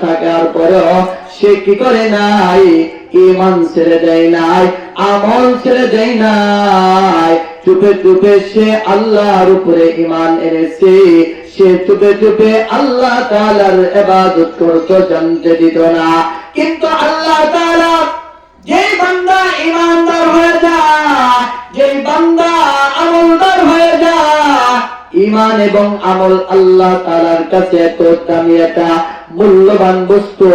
থাকার পরেও সে কি করে নাই? ঈমান ছেড়ে দেয় নাই, আমল ছেড়ে দেয় নাই। চুপে চুপে সে আল্লাহর উপরে ঈমান এনেছে। সে চুপে চুপে আল্লাহ তাআলার ইবাদত করত, জানতে দিত না। কিন্তু আল্লাহ তাআলা যেই বান্দা ঈমানদার হয়ে যায়, যেই বান্দা আমলদার হয়ে যায়, ঈমান এবং আমল আল্লাহ তাআলার কাছে এত দামি একটা মূল্যবান বস্তু।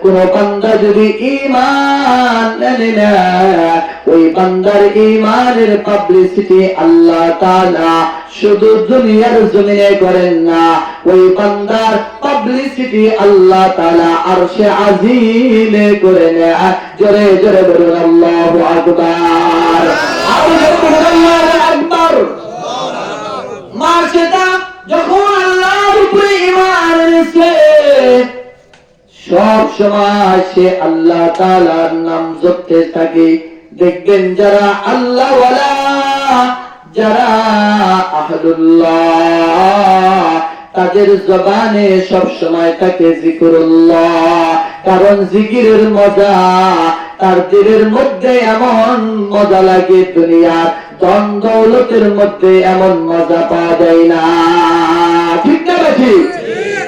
কোন বান্দা যদি ঈমান আনে না, ওই বান্দার ঈমানের পাবলিসিটি আল্লাহ তাআলা শুধু দুনিয়ার জমিনে করেন না, ওই বান্দার পাবলিসিটি আল্লাহ তাআলা আরশে আজিমে করে নেয়। জোরে জোরে বলুন আল্লাহু আকবার, আরো জোরে বলুন আল্লাহু আকবার। মাসেদা যখন আল্লাহর উপরে ঈমান এনেছে, সব সময় সে আল্লাহ তাআলার নাম জপতে থাকে। দেখবেন যারা আল্লাহ ওয়ালা, যারা আহলুল্লাহ, তাদের জবানে সব সময় থাকে জিকিরুল্লাহ, কারণ জিকিরের মজা তার দিলের মধ্যে এমন মজা লাগে, দুনিয়ার ধন দৌলতের মধ্যে এমন মজা পাওয়া যায় না। ঠিক না বেশি?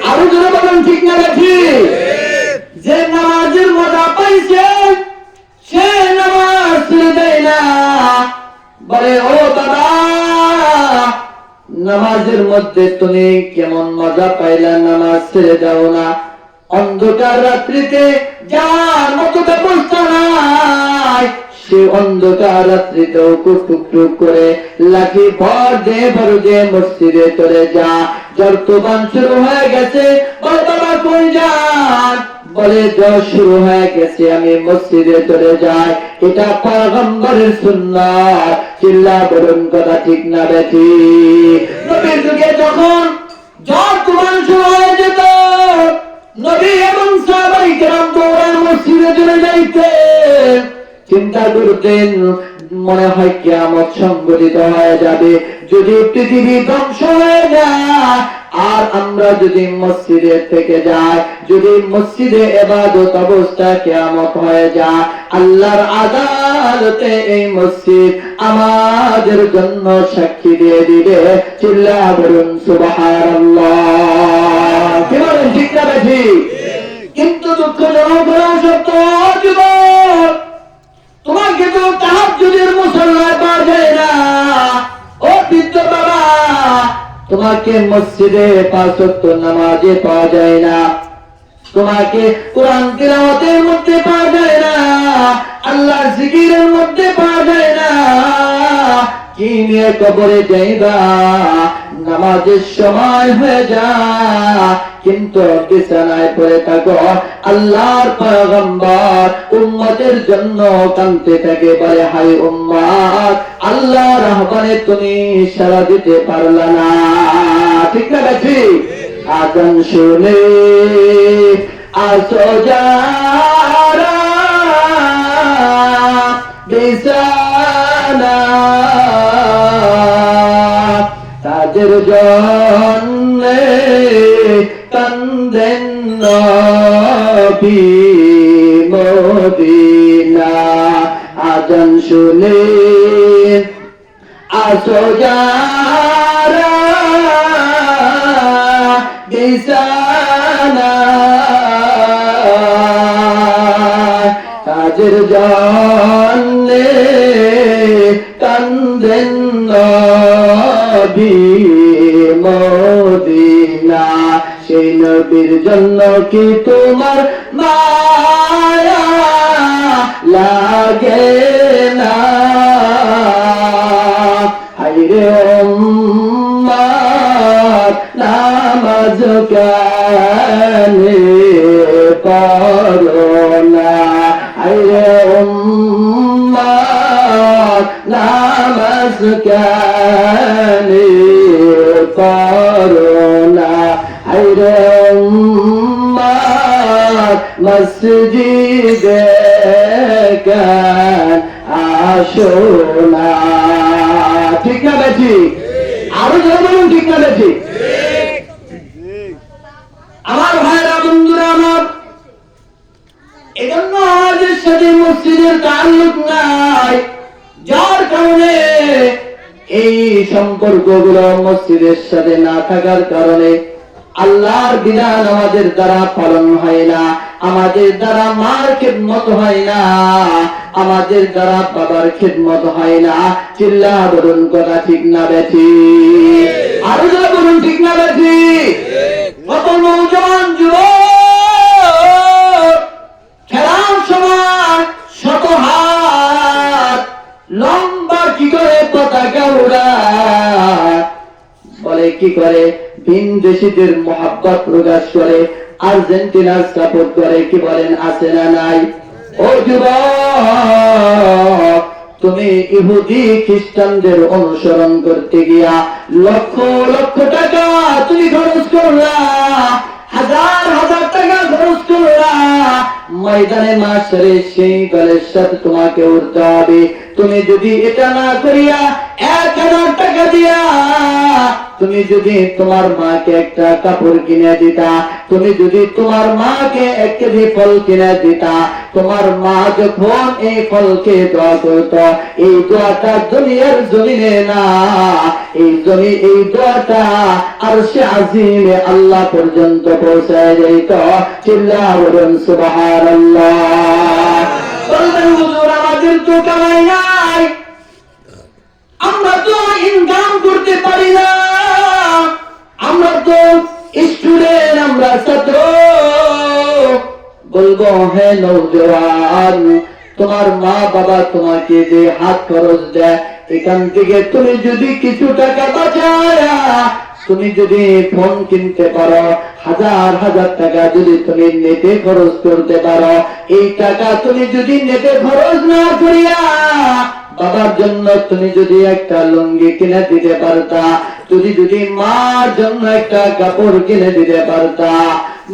আরো জোরে বলেন ঠিক না বেশি? যে নামাজের মজা পাইছে সে নামাজ ছেড়ে দেয় না। বলে ও দাদা, নামাজের মধ্যে তুমি কেমন মজা পাইলা, নামাজ ছেড়ে দাও না। অন্ধকার রাত্রিতে যার মতো ব্যবস্থা নাই, সে অন্ধকার রাত্রিতেও টুক করে লাঠি ভর দিয়ে মসজিদে চলে যা। জর্তবান শুরু হয়ে গেছে, বলে বাবা কই যান? বলে জ্বর শুরু হয়ে গেছে, আমি মসজিদে চলে যাই। এটা পয়গম্বরের সুন্নাত। চিল্লা বলুন কথা ঠিক না বেঠিক? নবীর যুগে যখন জর্তবান শুরু হয়ে যেত, নবী এবং সাহাবায়ে কেরাম দৌড়ায় মসজিদে চলে যাইতেন। চিন্তা করতেন মনে হয় কিয়ামত সংঘটিত হয়ে যাবে, যদি পৃথিবী ধ্বংস হয়ে যায় আর আমরা যদি মসজিদে থেকে যাই, যদি মসজিদে ইবাদত অবস্থা কিয়ামত হয়ে যায়, আল্লাহর আদালতে এই মসজিদ আমাদের জন্য সাক্ষী দিয়ে দিবে। চিল্লা বলুন সুবহানাল্লাহ। কি বলেন ঠিক না বেঠিক? কিন্তু দুঃখজনক সত্য, যুবক তোমাকে তো তাহাজ্জুদের মুসল্লায় পাওয়া যায় না। ও বৃদ্ধ বাবা, তোমাকে মসজিদে পাঁচ ওয়াক্ত নামাজে পাওয়া যায় না, তোমাকে কোরআন তিলাওয়াতের মধ্যে পাওয়া যায় না, আল্লাহর জিকিরের মধ্যে পাওয়া যায় না। কি নিয়ে কবরে যাইবা? নামাজের সময় হয়ে যায় কিন্তু বিছানায় পড়ে থাকো। আল্লাহর পয়গম্বর উম্মতের জন্য কাঁদতে থাকে, বলে হায় উম্মত, আল্লাহর আহ্বানে তুমি সাড়া দিতে পারলা না। ঠিক না বেঠিক? আযান শুনে আসো যারা বিছানা, তাদের জন্যে কান্দেন নবী মদিনা। আযান শুনে আসো যারা বিছানা, তাদের জন্যে কান্দেন নবী মদিনা। সেই নবীর জন্য কি তোমার মায়া লাগে না? হায়রে উম্মত, নামাজ কেন পড়ো না? হায়রে উম্মত, নামাজ কেন পড়ো না? হায়রে উম্মত, মসজিদে কেন আসো না? ঠিক না বেঠিক? আরো জোরে বলুন ঠিক না বেঠিক? আমার ভাইরা, বন্ধুরা আমার, এজন্য আমাদের সাথে মসজিদের তাল্লুক নাই, যার কারণে এই সম্পর্কগুলো মসজিদের সাথে না থাকার কারণে আল্লাহর বিধান আমাদের দ্বারা পালন হয় না, আমাদের দ্বারা মার খিদমত হয় না, আমাদের দ্বারা বাবার খিদমত হয় না। চিল্লা বলুন কথা ঠিক না বেঠিক? আরো যারা বলুন ঠিক না বেঠিক? কত নওজোয়ান যুবক খেলার সময় শত হাত লম্বা কি করে পতাকা উড়ায়, বলে কি করে ভিন দেশীদের মহাব্বত প্রকাশ করে, আর্জেন্টিনার সাপোর্ট করে। কি বলেন, আছে না নাই? ও যুবক, তুমি ইহুদি খ্রিস্টানদের অনুসরণ করতে গিয়া লক্ষ লক্ষ টাকা তুমি খরচ করলা, হাজার হাজার টাকা খরচ করলা, ময়দানে মাশারে সেই দলের সাথে তোমাকে উঠতে হবে। তুমি যদি এটা না করিয়া 1000 টাকা দিয়া তুমি যদি তোমার মাকে একটা কাপড় কিনে দিতা, তুমি যদি তোমার মাকে 1 কেজি ফল কিনে দিতা, তোমার মা যখন এই ফলকে দোয়া করত, এই দোয়াটা দুনিয়ার জমিনে না, এই দোয়াটা আরশে আজিমে আল্লাহ পর্যন্ত পৌঁছায় যেত। চিল্লাহ বলুন সুবহানাল্লাহ। বলবেন হুজুর আমাদের তো কামাই নাই, আমরা তো ইনকাম করতে পারি না, আমরা তো স্টুডেন্ট, আমরা ছাত্র। বলবো হে নওজওয়ান, তোমার মা বাবা তোমাকে যে হাত খরচ দেয়, এখান থেকে তুমি যদি কিছু টাকা বাঁচায়া তুমি যদি ফোন কিনতে পারো, 1000 টাকা যদি তুমি নেটে খরচ করতে পারো, এই টাকা তুমি যদি নেটে খরচ না করিয়া বাবার জন্য তুমি যদি একটা লুঙ্গি কিনে দিতে পারতা, তুমি যদি মার জন্য একটা কাপড় কিনে দিতে পারতা,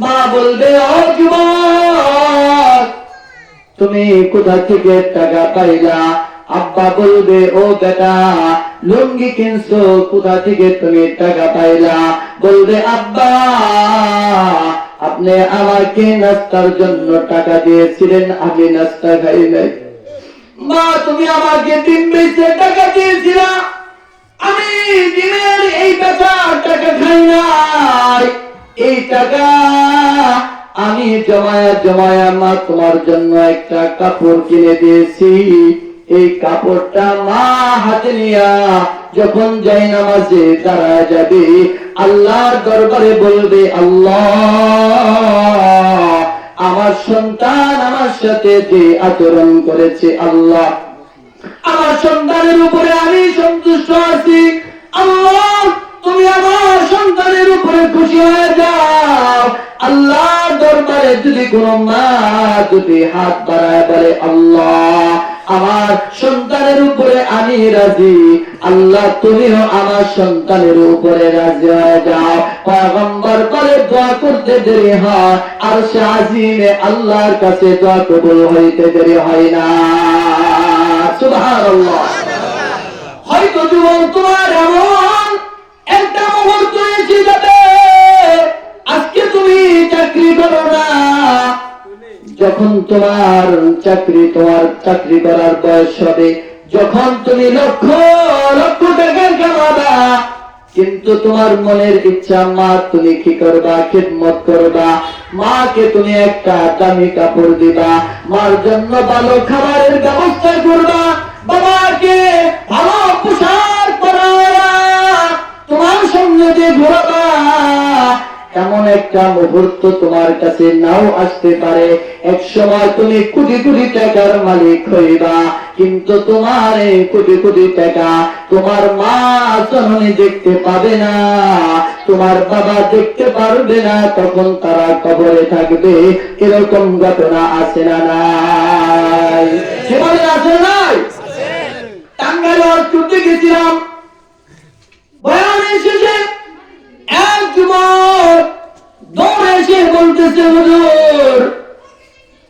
মা বলবে ও যুবক তুমি কোথা থেকে টাকা পাইলা? আব্বা বলবে ও বেটা লুঙ্গি কিনছো, কোথা থেকে তুমি টাকা পাইলা? বলবে আব্বা আপনি আমাকে নাস্তার জন্য টাকা দিয়েছিলেন, আমি নাস্তা খাই নাই। মা তুমি আমাকে ডিম বেচে টাকা দিয়েছিলা, আমি ডিমের এই বেচা টাকা খাই নাই, এই টাকা আমি জমায়া মা তোমার জন্য একটা কাপড় কিনে দিয়েছি। এই কাপড়টা মা হাতে নিয়া যখন যাই নামাজে দাঁড়া যাবে, আল্লাহর দরবারে বলবে আল্লাহ আমার সন্তান আমার সাথে যে আচরণ করেছে, আল্লাহ আমার সন্তানের উপরে আমি সন্তুষ্ট আছি, আল্লাহ তুমি আমার সন্তানের উপরে খুশি হয়ে যাও। আল্লাহর দরবারে যদি কোনো মা যদি হাত বাড়ায় বলে আল্লাহ আমার সন্তানের উপরে আমি রাজি, আল্লাহ তুমিও আমার সন্তানের উপরে রাজি হয়ে যাও। পয়গম্বর বলে দোয়া করতে দেরি হয়, আর সে আজিমে আল্লাহর কাছে দোয়া কবুল হইতে দেরি হয় না। সুবহানাল্লাহ। হয়তো জীবন তোমার এমন একটা মুহূর্ত এসে যাবে, আজকে তুমি চাকরি করো না, যখন তোমার চাকরি করার বয়স হবে, যখন তুমি লক্ষ লক্ষ টাকা কামাবা, কিন্তু তোমার মনের ইচ্ছা মা তুমি কি করবা? খিদমত করবা, মাকে তুমি একটা দামি কাপড় দিবা, মার জন্য ভালো খাবারের ব্যবস্থা করবা, বাবাকে ভালো পোশাক পরায়া তোমার সঙ্গে যে ঘোরাবা। এমন একটা মুহূর্ত তোমার কাছে নাও আসতে পারে, এক সময় তুমি কোটি কোটি টাকার মালিক হইবা, কিন্তু তোমার এই কোটি কোটি টাকা তোমার মা জননী দেখতে পাবে না, তোমার বাবা দেখতে পারবে না, তখন তারা কবরে থাকবে। এরকম ঘটনা আছে না নাই? সেভাবে আছে নাই? টাঙ্গাইলে ছুটে গেছিলাম, বয়ানে শেষে এক যুবক দৌড়ে এসে বলতেছে হুজুর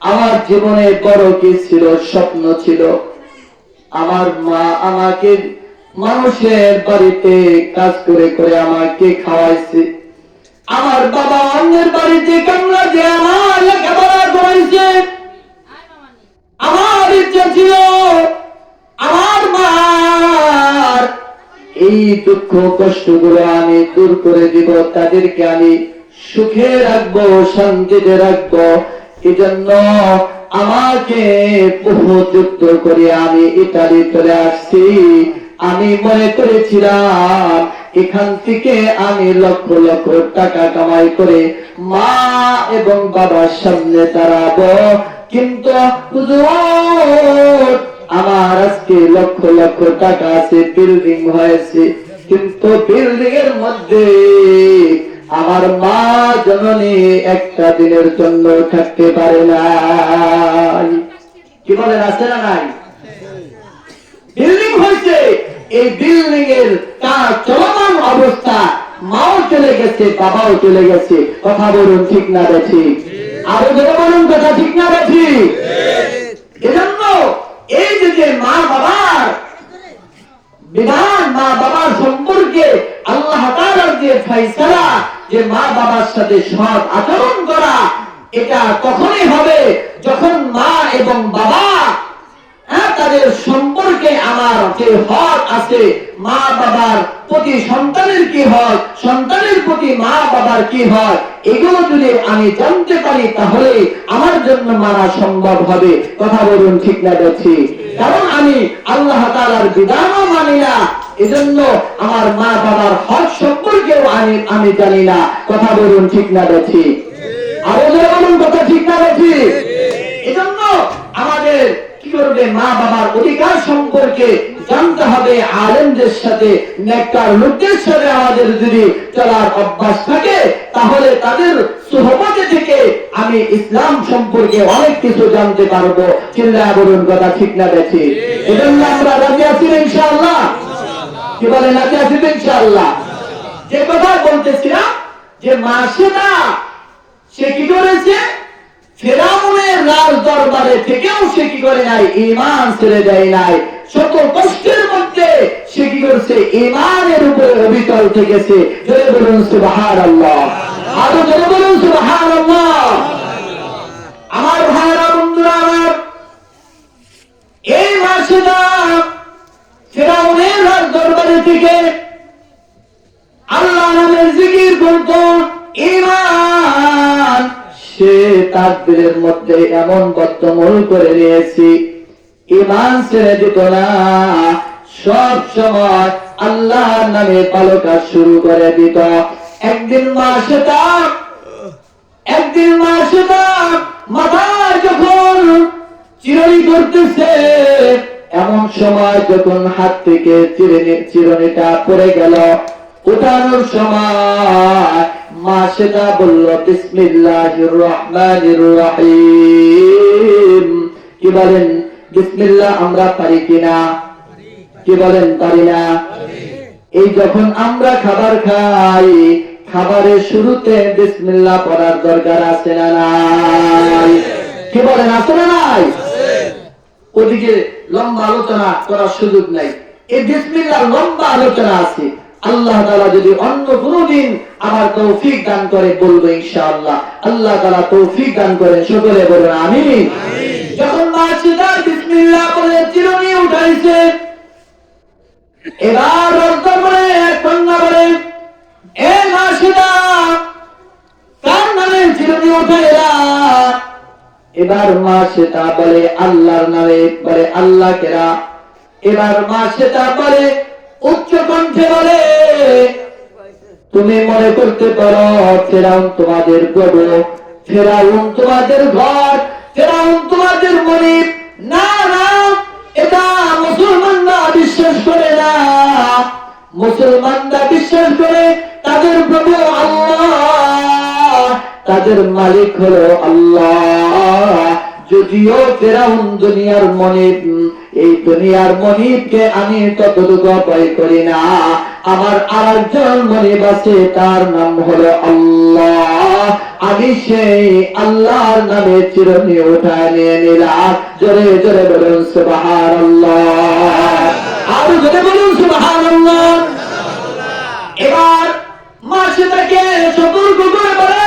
আমার জীবনে বড় কি ছিল, স্বপ্ন ছিল, আমার মা আমাকে মানুষের বাড়িতে কাজ করে করে আমাকে খাওয়াইছে, আমার বাবা অন্যের বাড়িতে কামলা যে আমার লেখাপড়া করাইছে, আমার ইচ্ছা ছিল আমার মার এই দুঃখ কষ্টগুলো আমি দূর করে দিব, তাদেরকে আমি সুখে রাখবো, শান্তিতে রাখবো। এই জন্য আমাকে বহু যুদ্ধ করে আমি ইতালি চলে আসছি। আমি মনে করেছিলাম এখান থেকে আমি লক্ষ লক্ষ টাকা কামাই করে মা এবং বাবার সামনে দাঁড়াবো, কিন্তু হুজুর আমার আজকে লক্ষ লক্ষ টাকা আছে, বিল্ডিং হয়েছে, কিন্তু বিল্ডিং এর মধ্যে আমার মা জননী একটা দিনের জন্য থাকতে পারে না। কি বলেন, আছে না নাই? বিল্ডিং হয়েছে, এই বিল্ডিং এর কাজ চলমান অবস্থা, মাও চলে গেছে, বাবাও চলে গেছে। কথা বলুন ঠিক না বেঠি? আরো ধরে বলুন কথা ঠিক না বেঠি? এজন্য এই যে মা বাবার বিধান, মা বাবার সম্পর্কে আল্লাহ তাআলার যে ফয়সালা, যে মা বাবার সাথে সৎ আচরণ করা, এটা তখনই হবে যখন মা এবং বাবা তাদের সম্পর্কে আমার যে হক আছে, মা বাবার প্রতি সন্তানের কি হক, সন্তানের প্রতি মা বাবার কি হক, এগুলো যদি আমি জানতে পারি তাহলে আমার জন্য মানা সম্ভব হবে। কথা বলুন ঠিক না দেখছি? কারণ আমি আল্লাহ তাআলার বিধানও মানি না, এজন্য আমার মা বাবার হক সম্পর্কেও আমি জানি না। কথা বলুন ঠিক না দেখছি? আরো যারা বলুন কথা ঠিক না দেখছি? এজন্য আমাদের কি করবে, মা বাবার অধিকার সম্পর্কে জানতে হবে। আলেমদের সাথে, নেককার লোকদের সাথে আমাদের যদি চলার অভ্যাস থাকে তাহলে তাদের সুহবতে থেকে আমি ইসলাম সম্পর্কে অনেক কিছু জানতে পারবো। চিল্লায়া বলুন কথা ঠিক না দেখি? এজন্য আমরা রাজি আছি ইনশাআল্লাহ? কি বলেন, রাজি আছি ইনশাআল্লাহ? যে কথা বলতেছিলাম যে মাসেদা সে কি করেছে, ফেরাউনের রাজ দরবারে থেকেও সে কি করে নাই, ঈমান ছেড়ে দেয় নাই। শত কষ্টের মধ্যে সে কি করেছে, ঈমানের উপরে অবিচল থেকেছে। জোরে বলুন সুবহানাল্লাহ, আরো জোরে বলুন সুবহানাল্লাহ। আমার ভাইরা, বন্ধুরা আমার, এই মাসেদা ফেরাউনের রাজ দরবারে থেকে আল্লাহ নামের জিকির করত, ঈমান সে তার দিলের মধ্যে এমন বদ্ধমূল করে নিয়েছি, ঈমান ছেড়ে দিত না। সব সময় আল্লাহর নামে পালকা শুরু করে দিত। একদিন মাসেদা মাথায় যখন চিরনি করতেছে, এমন সময় যখন হাত থেকে চিরনিটা পড়ে গেল, উঠানোর সময় মাসেদা বলল বিসমিল্লাহির রহমানির রহিম। কি বলেন, বিসমিল্লাহ আমরা পারি কিনা? কি বলেন, পারি না? এই যখন আমরা খাবার খাই, খাবারের শুরুতে বিসমিল্লাহ পড়ার দরকার আছে না নাই? কি বলেন, আছে না নাই? ওদিকে লম্বা আলোচনা করার সুযোগ নাই, এই বিসমিল্লাহ লম্বা আলোচনা আছে। আল্লাহ তাআলা যদি অন্য কোনো দিন আমার তৌফিক দান করে বলবো ইনশাআল্লাহ। আল্লাহ তাআলা তৌফিক দান করেন, সকলে বলুন আমিন। যখন মাসিদা বিসমিল্লাহ বলে চিরুনি উঠাইছে, এবার রক্তমনে এক কন্যা বলে, এ মাসিদা কার নামে চিরুনি উঠাইলা? এবার মাসিদা বলে আল্লাহর নামে। বলে আল্লাহ কেরা? এবার মাসিদা বলে উচ্চ কণ্ঠে বলে, তুমি মনে করতে পারো ফেরাউন তোমাদের প্রভু, ফেরাউন তোমাদের ঘর, ফেরাউন তোমাদের মনিব। না না, এটা মুসলমানরা বিশ্বাস করে না। মুসলমানরা বিশ্বাস করে তাদের প্রভু আল্লাহ, তাদের মালিক হলো আল্লাহ। যদিও ফেরাউন দুনিয়ার মনিব, এই দুনিয়ার মনিবকে আমি ততটুকু ভয় করি না। আমার আরেকজন মনিব আছে, তার নাম হলো আল্লাহ। আমি সেই আল্লাহর নামে চিরুনি উঠায় নিয়ে নিলাম। জোরে জোরে বলুন সুবহানাল্লাহ, আরো জোরে বলুন সুবহানাল্লাহ। এবার মাসিদাকে সতর্ক করে বলে,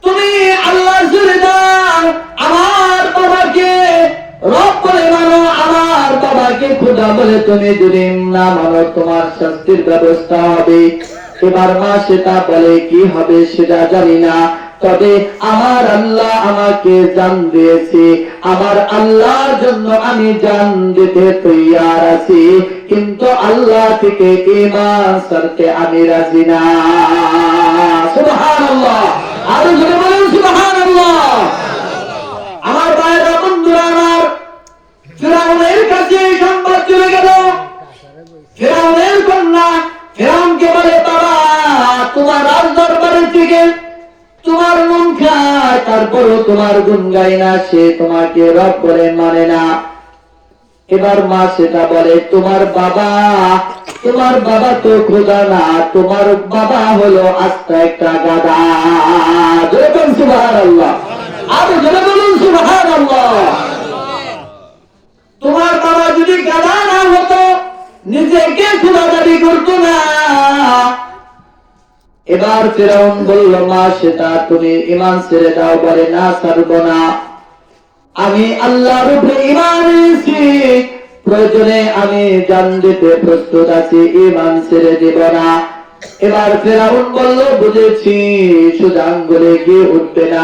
তুমি আল্লাহর জোরে দাও, আমার বাবাকে রব বলে মানো, আমার বাবাকে খোদা বলে তুমি যদি না মানো তোমার শাস্তির ব্যবস্থা হবে। এবার মাসিদা বলে কি হবে সেটা জানি না, তবে আমার আল্লাহ আমাকে জান দিয়েছে, আমার আল্লাহর জন্য আমি জান দিতে তৈয়ার আছি, কিন্তু আল্লাহ থেকে ঈমান ছাড়তে আমি রাজি না। সুবহানাল্লাহ, আরো জোরে বলুন সুবহানাল্লাহ। আমার ভাইরা, বন্ধুরা আমার, ফিরআউনের কাছে সংবাদ চলে গেল। ফিরআউনের কন্যা ফিরআউনকে বলে, বাবা তোমার রাজ দরবারে থেকে তোমার মন খায়, তারপরও তোমার গুণ গায় না, সে তোমাকে রব বলে মানে না। এবার মা সেটা বলে, তোমার বাবা তো খোদা না, তোমার বাবা হলো আস্তা একটা গাধা। জোরে বলুন সুবহানাল্লাহ, আরো জোরে বলুন সুবহানাল্লাহ। তোমার বাবা যদি গাধা না হতো, নিজেকে এবার ফেরাউন বলল, মা সেটা তুমি ঈমান ছেড়ে দাও। বলে, না, ছাড়বো না। আমি আল্লাহর উপরে ঈমান এনেছি, প্রয়োজনে আমি জান দিতে প্রস্তুত আছি, ঈমান ছেড়ে দেব না। এবার ফেরাউন বলল, বুঝেছি, শুধু আঙ্গুলে গিয়ে উঠবে না,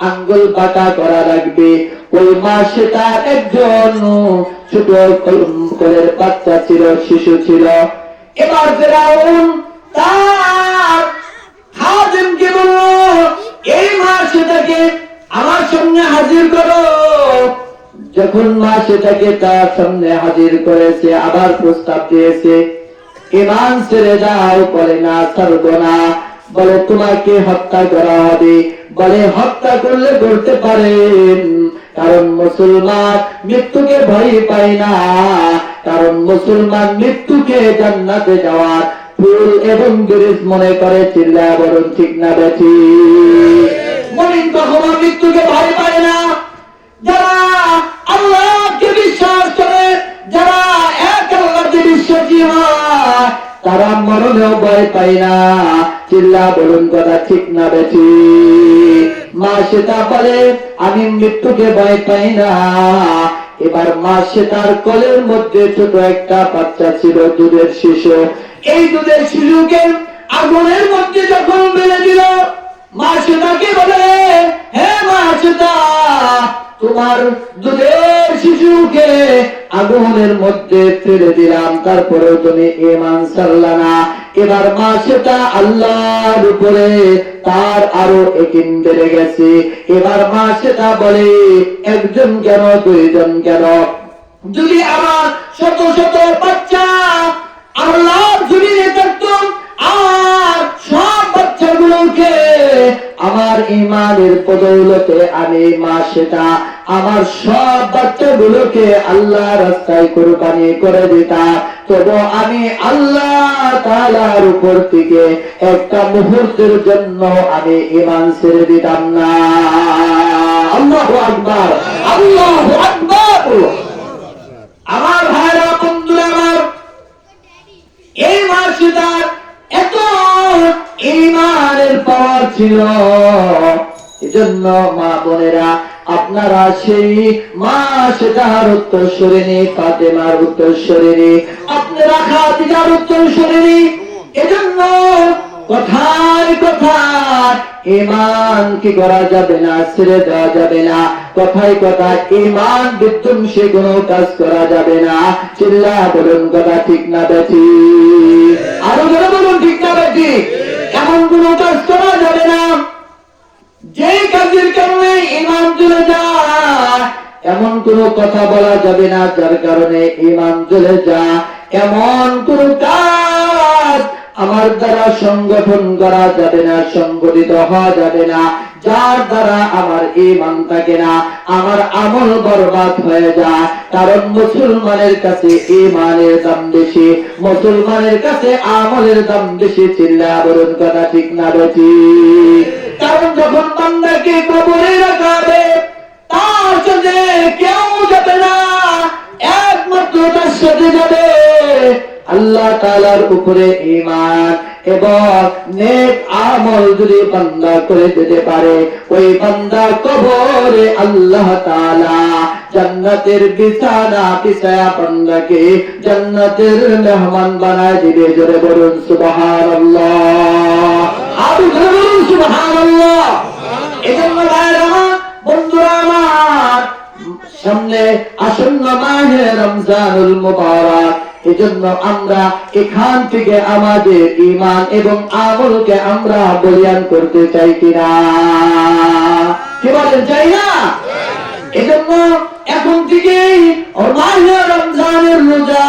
আঙ্গুল বাঁকা করা লাগবে। ওই মাসে তার একজন ছোট কোলের বাচ্চা ছিল, শিশু ছিল। এবার ফেরাউন তার খাদেমকে বলল, এই মাসেটাকে আমার সামনে হাজির করো। যখন মা সেটাকে তার সামনে হাজির করেছে, আবার প্রস্তাব দিয়েছে, ঈমান ছেড়ে দাও। বলে, না, ছাড়বো না। বলে, তোমাকে হত্যা করা হবে। বলে, হত্যা করলে করতে পারেন, কারণ মুসলমান মৃত্যুকে ভয় পায় না, কারণ মুসলমান মৃত্যুকে জান্নাতে যাওয়ার ফুল এবং ব্রিজ মনে করে। চিল্লা বলুন ঠিক না বেঠিক? মুমিন কখনো মৃত্যুকে ভয় পায় না। যারা আল্লাহকে বিশ্বাস করে, যারা এক আল্লাহকে বিশ্বাসী হয়, তারা মরণেও ভয় পায় না। চিল্লা বলুন কথা ঠিক না বেঠিক? মা সেটা বলে, আমি মৃত্যুকে ভয় পাই না। এবার মা সেটার কোলের মধ্যে ছোট একটা বাচ্চা ছিল, দুধের শিশু। এই দুধের শিশুকে আগুনের মধ্যে যখন ফেলে দিল, মা সেটাকে বলে, হে মা সেটা, তোমার দুধের শিশুকে আগুনের মধ্যে ফেলে দিলাম, তারপরেও তুমি ঈমান ছাড়লা না। এবার মা সেটা আল্লাহর উপরে তার আরো একদিন বেড়ে গেছে। এবার মা সেটা বলে, একজন কেন, দুইজন কেন, যদি আমার শত শত বাচ্চা আল্লাহর জমিনে থাকতো, আর সব বাচ্চাগুলোকে আমার ঈমানের বদৌলতে আমি মা সেটা আমার সব বাচ্চাগুলোকে আল্লাহ রাস্তায় কুরবানি করে দিতাম, তবু আমি আল্লাহ তাআলার উপর থেকে একটা মুহূর্তের জন্য আমি ঈমান ছেড়ে দিতাম না। আল্লাহু আকবার, আল্লাহু আকবার। আমার ভাইরা, বন্ধুরা আমার, এই মাসিদার এত ঈমানের পাওয়ার ছিল। এজন্য মা বোনেরা, আপনারা সেই মা সেটার উত্তরসূরিণী, ফাতেমার উত্তরসূরিণী, আপনারা খাদিজার উত্তরসূরিণী। এজন্য কথায় কথায় ঈমান কি করা যাবে না, ছেড়ে দেওয়া যাবে না। কথায় কথায় ঈমান বিধ্বংসী কোনো কাজ করা যাবে না। চিল্লা বলুন কথা ঠিক না বেঠিক? আরো জোরে বলুন ঠিক না বেঠিক? এমন কোনো কাজ করা যাবে না যে কাজের কারণে ঈমান চলে যায়, এমন কোন কথা বলা যাবে না যার কারণে ঈমান চলে যায়, এমন কোন কাজ আমার দ্বারা সংগঠন করা যাবে না, সংগঠিত হওয়া যাবে না, যার দ্বারা আমার ঈমান থাকে না, আমার আমল বরবাদ হয়ে যায়। কারণ মুসলমানের কাছে ঈমানের দাম বেশি, মুসলমানের কাছে আমলের দাম বেশি। চিল্লা বলুন কথা ঠিক না বেঠিক? কারণ যখন বান্দাকে কবরে রাখা হবে, তার সাথে কেউ যাবে না, একমাত্র তার সাথে যাবে আল্লাহ তাআলার উপরে ঈমান এবং নেক আমল। যদি বান্দা করে দিতে পারে, ওই বান্দা কবরে আল্লাহ তাআলা জান্নাতের বিছানা বিছায়া বান্দাকে জান্নাতের মেহমান বানায় দিবে। জোরে বলুন সুবহানাল্লাহ, আরো জোরে বলুন সুবহানাল্লাহ। এজন্য ভাইরা আমার, বন্ধুরা আমার, সামনে আসন্ন মাহে রমজানুল মুবারক। এজন্য আমরা এখান থেকে আমাদের ঈমান এবং আমলকে আমরা বলিয়ান করতে চাই কিনা? কি বলেন, চাই না? এজন্য এখন থেকেই মাহে রমজানের রোজা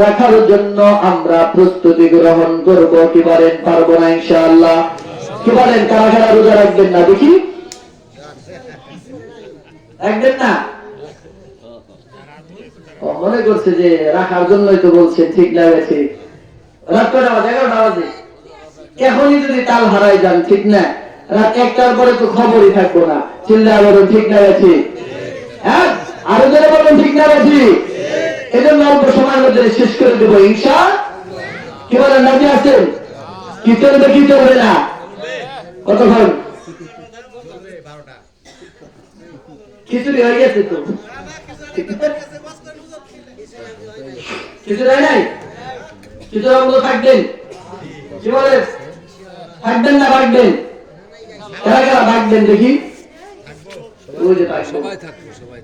রাখার জন্য আমরা প্রস্তুতি গ্রহণ করব। কি বলেন, পারবো না ইনশাআল্লাহ? কি বলেন, কারা কারা রোজা রাখবেন না দেখি? রাখবেন না? মনে করছে যে রাখার জন্যই তো বলছেন, ঠিক না বেশি? রাত কটা বাজে? 11টা বাজে। এখনই যদি তাল হারাই যান, ঠিক না, রাত 1টার পরে তো খবরই থাকবো না। চিল্লা বলুন ঠিক না বেশি? হ্যাঁ, আরো যারা বলুন ঠিক না বেশি? এজন্য অল্প সময়ের মধ্যে শেষ করে দেবো ইনশাআল্লাহ। কি বলেন, রাজি আছেন? কি চলবে কি চলবে না কতক্ষণ খিচুড়ি হয়ে গেছে তো খিচুড়ি হয় নাই খিচুড়ি অঙ্গ থাকবেন কি বলে থাকবেন না ভাগবেন কারা কারা ভাগবেন দেখি ওই যে সবাই থাকবে সবাই